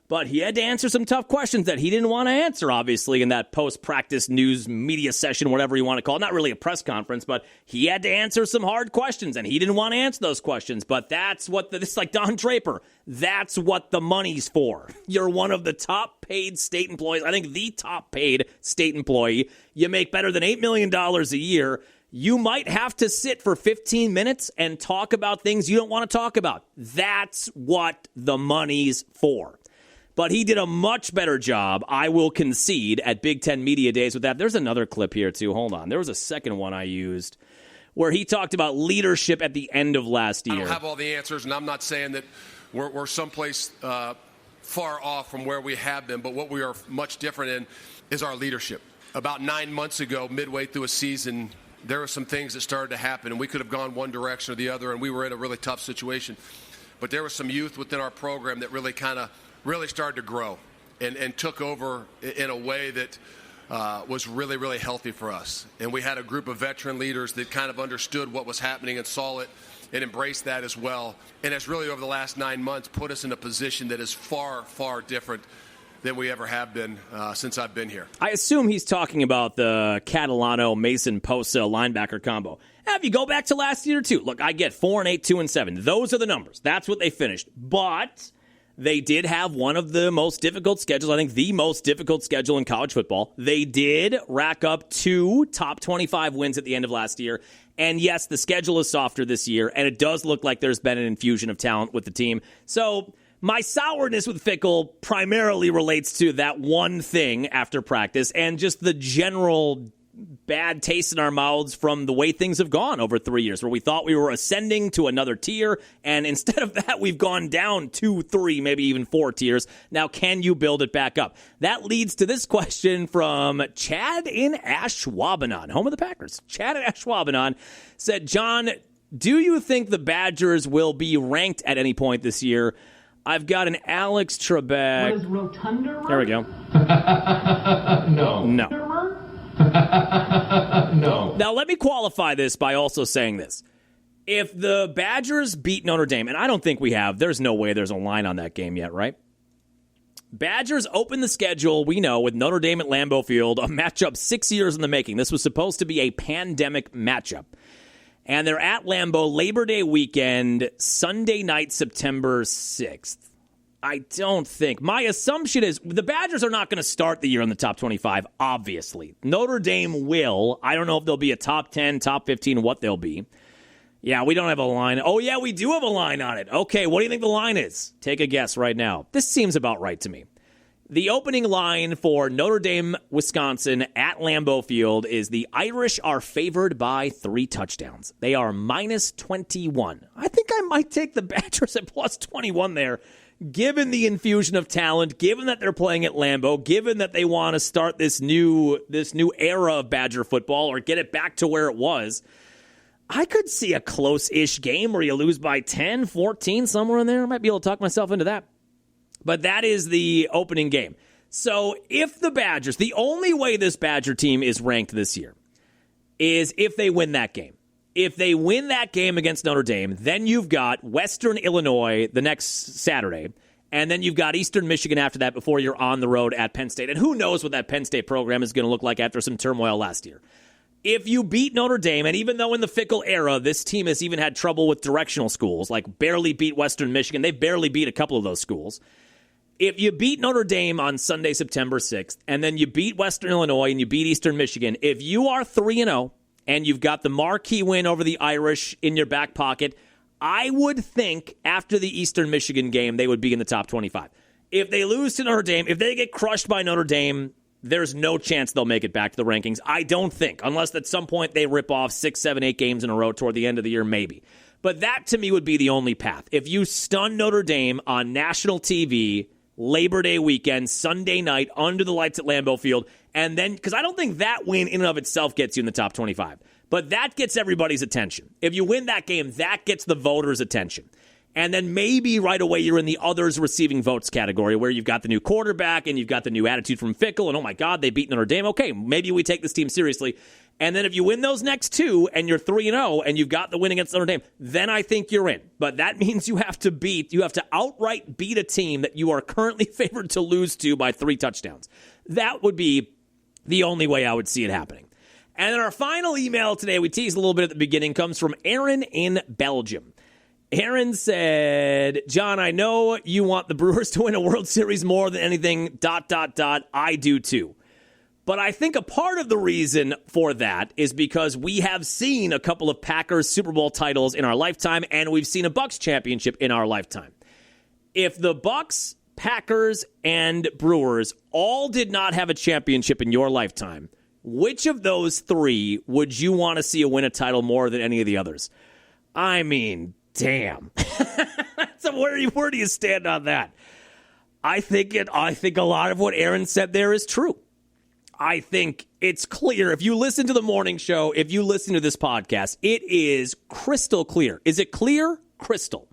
But he had to answer some tough questions that he didn't want to answer, obviously, in that post-practice news media session, whatever you want to call it. Not really a press conference, but he had to answer some hard questions, and he didn't want to answer those questions. But that's what this is like Don Draper. That's what the money's for. You're one of the top-paid state employees. I think the top-paid state employee. You make better than $8 million a year. You might have to sit for 15 minutes and talk about things you don't want to talk about. That's what the money's for. But he did a much better job, I will concede, at Big Ten Media Days with that. There's another clip here, too. Hold on. There was a second one I used where he talked about leadership at the end of last year. I don't have all the answers, and I'm not saying that we're someplace far off from where we have been, but what we are much different in is our leadership. About 9 months ago, midway through a season, there were some things that started to happen, and we could have gone one direction or the other, and we were in a really tough situation. But there was some youth within our program that really started to grow and took over in a way that was really, really healthy for us. And we had a group of veteran leaders that kind of understood what was happening and saw it and embraced that as well. And it's really, over the last 9 months, put us in a position that is far, far different than we ever have been since I've been here. I assume he's talking about the Catalano-Mason Posa linebacker combo. Now, if you go back to last year, too, look, I get 4-8, 2-7. Those are the numbers. That's what they finished. But they did have one of the most difficult schedules, I think the most difficult schedule in college football. They did rack up 2 top 25 wins at the end of last year. And yes, the schedule is softer this year, and it does look like there's been an infusion of talent with the team. So my sourness with Fickell primarily relates to that one thing after practice and just the general bad taste in our mouths from the way things have gone over 3 years, where we thought we were ascending to another tier, and instead of that, we've gone down 2, 3, maybe even 4 tiers. Now, can you build it back up? That leads to this question from Chad in Ashwaubenon, home of the Packers. Chad in Ashwaubenon said, John, do you think the Badgers will be ranked at any point this year? I've got an Alex Trebek. What is Rotunda? There we go. No. No. Now, let me qualify this by also saying this. If the Badgers beat Notre Dame, and I don't think we have, there's no way there's a line on that game yet, right? Badgers open the schedule, we know, with Notre Dame at Lambeau Field, a matchup 6 years in the making. This was supposed to be a pandemic matchup. And they're at Lambeau Labor Day weekend, Sunday night, September 6th. I don't think. My assumption is the Badgers are not going to start the year in the top 25, obviously. Notre Dame will. I don't know if they'll be a top 10, top 15, what they'll be. Yeah, we don't have a line. Oh, yeah, we do have a line on it. Okay, what do you think the line is? Take a guess right now. This seems about right to me. The opening line for Notre Dame, Wisconsin at Lambeau Field is the Irish are favored by 3 touchdowns. They are minus 21. I think I might take the Badgers at plus 21 there, given the infusion of talent, given that they're playing at Lambeau, given that they want to start this new era of Badger football or get it back to where it was. I could see a close-ish game where you lose by 10, 14, somewhere in there. I might be able to talk myself into that. But that is the opening game. So if the Badgers, the only way this Badger team is ranked this year is if they win that game. If they win that game against Notre Dame, then you've got Western Illinois the next Saturday, and then you've got Eastern Michigan after that before you're on the road at Penn State. And who knows what that Penn State program is going to look like after some turmoil last year. If you beat Notre Dame, and even though in the Fickle era, this team has even had trouble with directional schools, like barely beat Western Michigan, they barely beat a couple of those schools. If you beat Notre Dame on Sunday, September 6th, and then you beat Western Illinois and you beat Eastern Michigan, if you are 3-0 and you've got the marquee win over the Irish in your back pocket, I would think after the Eastern Michigan game, they would be in the top 25. If they lose to Notre Dame, if they get crushed by Notre Dame, there's no chance they'll make it back to the rankings. I don't think, unless at some point they rip off 6, 7, 8 games in a row toward the end of the year, maybe. But that, to me, would be the only path. If you stun Notre Dame on national TV, Labor Day weekend, Sunday night, under the lights at Lambeau Field, and then, because I don't think that win in and of itself gets you in the top 25, but that gets everybody's attention. If you win that game, that gets the voters' attention. And then maybe right away you're in the others receiving votes category where you've got the new quarterback and you've got the new attitude from Fickle and, oh my God, they beat Notre Dame. Okay, maybe we take this team seriously. And then if you win those next two and you're 3-0 and you've got the win against Notre Dame, then I think you're in. But that means you have to outright beat a team that you are currently favored to lose to by 3 touchdowns. That would be the only way I would see it happening. And then our final email today, we teased a little bit at the beginning, comes from Aaron in Belgium. Aaron said, John, I know you want the Brewers to win a World Series more than anything, ... I do too. But I think a part of the reason for that is because we have seen a couple of Packers Super Bowl titles in our lifetime, and we've seen a Bucs championship in our lifetime. If the Bucs, Packers, and Brewers all did not have a championship in your lifetime, which of those 3 would you want to see win a title more than any of the others? I mean, damn. So where do you stand on that? I think a lot of what Aaron said there is true. I think it's clear. If you listen to the morning show, if you listen to this podcast, it is crystal clear. Is it clear? Crystal.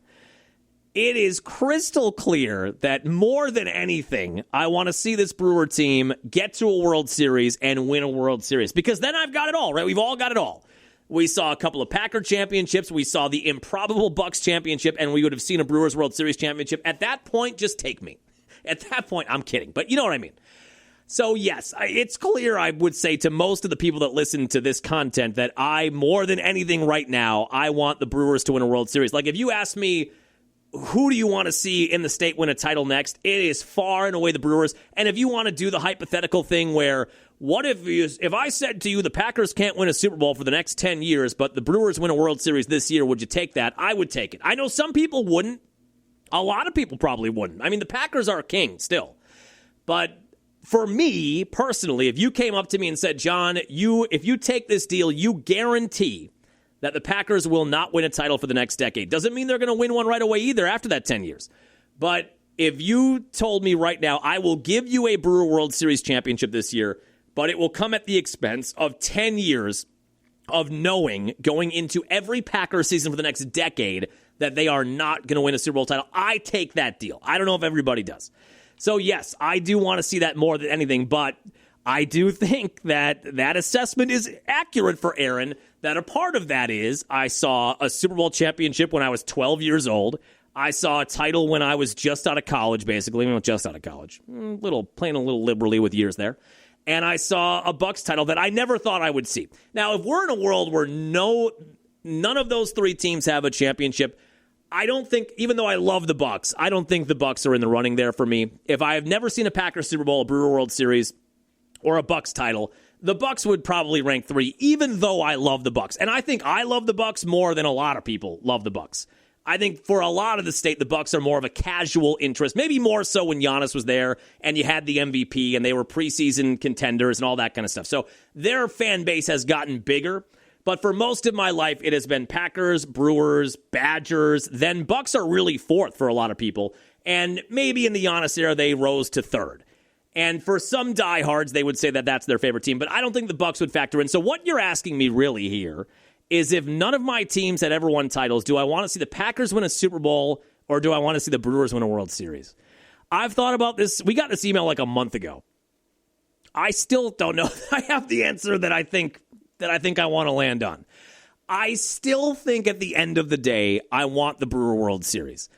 It is crystal clear that more than anything, I want to see this Brewer team get to a World Series and win a World Series. Because then I've got it all, right? We've all got it all. We saw a couple of Packer championships. We saw the improbable Bucs championship, and we would have seen a Brewers World Series championship. At that point, just take me. At that point, I'm kidding, but you know what I mean. So, yes, it's clear, I would say, to most of the people that listen to this content that more than anything right now, I want the Brewers to win a World Series. Like, if you ask me, who do you want to see in the state win a title next? It is far and away the Brewers. And if you want to do the hypothetical thing where, what if I said to you the Packers can't win a Super Bowl for the next 10 years, but the Brewers win a World Series this year, would you take that? I would take it. I know some people wouldn't. A lot of people probably wouldn't. I mean, the Packers are king still. But for me, personally, if you came up to me and said, John, if you take this deal, you guarantee that the Packers will not win a title for the next decade. Doesn't mean they're going to win one right away either after that 10 years. But if you told me right now, I will give you a Brewer World Series championship this year, but it will come at the expense of 10 years of knowing going into every Packer season for the next decade that they are not going to win a Super Bowl title, I take that deal. I don't know if everybody does. So, yes, I do want to see that more than anything, but I do think that assessment is accurate for Aaron, that a part of that is I saw a Super Bowl championship when I was 12 years old. I saw a title when I was just out of college, basically. Well, just out of college. Playing a little liberally with years there. And I saw a Bucs title that I never thought I would see. Now, if we're in a world where none of those 3 teams have a championship, I don't think, even though I love the Bucs, I don't think the Bucs are in the running there for me. If I have never seen a Packers Super Bowl, a Brewer World Series, or a Bucs title, the Bucs would probably rank 3, even though I love the Bucs. And I think I love the Bucs more than a lot of people love the Bucs. I think for a lot of the state, the Bucs are more of a casual interest, maybe more so when Giannis was there and you had the MVP and they were preseason contenders and all that kind of stuff. So their fan base has gotten bigger. But for most of my life, it has been Packers, Brewers, Badgers. Then Bucs are really 4th for a lot of people. And maybe in the Giannis era, they rose to 3rd. And for some diehards, they would say that that's their favorite team. But I don't think the Bucs would factor in. So what you're asking me really here is, if none of my teams had ever won titles, do I want to see the Packers win a Super Bowl, or do I want to see the Brewers win a World Series? I've thought about this. We got this email like a month ago. I still don't know. I have the answer that I think I want to land on. I still think at the end of the day, I want the Brewer World Series.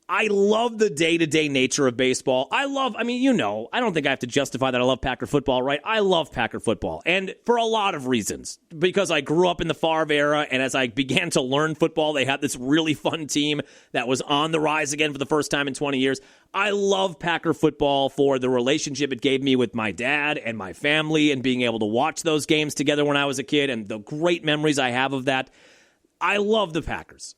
I love the day-to-day nature of baseball. I don't think I have to justify that I love Packer football, right? I love Packer football, and for a lot of reasons. Because I grew up in the Favre era, and as I began to learn football, they had this really fun team that was on the rise again for the first time in 20 years. I love Packer football for the relationship it gave me with my dad and my family and being able to watch those games together when I was a kid and the great memories I have of that. I love the Packers.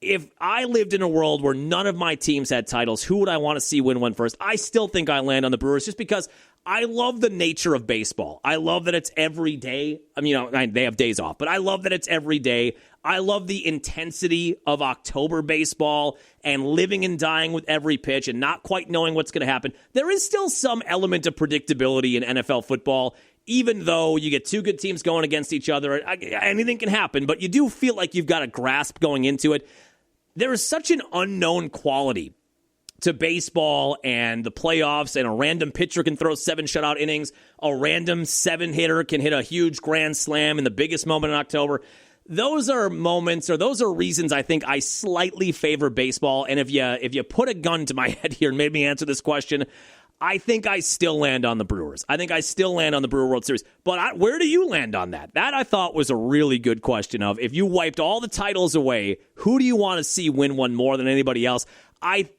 If I lived in a world where none of my teams had titles, who would I want to see win one first? I still think I land on the Brewers just because I love the nature of baseball. I love that it's every day. They have days off, but I love that it's every day. I love the intensity of October baseball and living and dying with every pitch and not quite knowing what's going to happen. There is still some element of predictability in NFL football, even though you get two good teams going against each other. Anything can happen, but you do feel like you've got a grasp going into it. There is such an unknown quality to baseball and the playoffs, and a random pitcher can throw 7 shutout innings. A random 7-hitter can hit a huge grand slam in the biggest moment in October. Those are moments, or those are reasons I think I slightly favor baseball. And if you put a gun to my head here and made me answer this question, I think I still land on the Brewers. I think I still land on the Brewer World Series. But where do you land on that? That I thought was a really good question of, if you wiped all the titles away, who do you want to see win one more than anybody else? I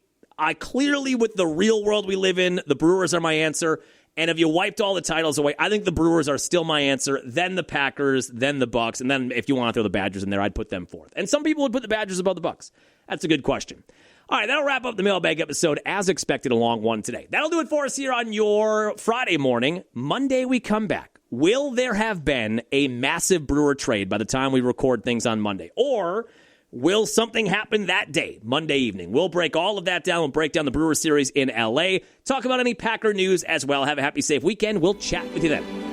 clearly, with the real world we live in, the Brewers are my answer. And if you wiped all the titles away, I think the Brewers are still my answer, then the Packers, then the Bucks, and then if you want to throw the Badgers in there, I'd put them fourth. And some people would put the Badgers above the Bucks. That's a good question. All right, that'll wrap up the mailbag episode, as expected, a long one today. That'll do it for us here on your Friday morning. Monday, we come back. Will there have been a massive Brewer trade by the time we record things on Monday? Or will something happen that day, Monday evening? We'll break all of that down. We'll break down the Brewer series in L.A., talk about any Packer news as well. Have a happy, safe weekend. We'll chat with you then.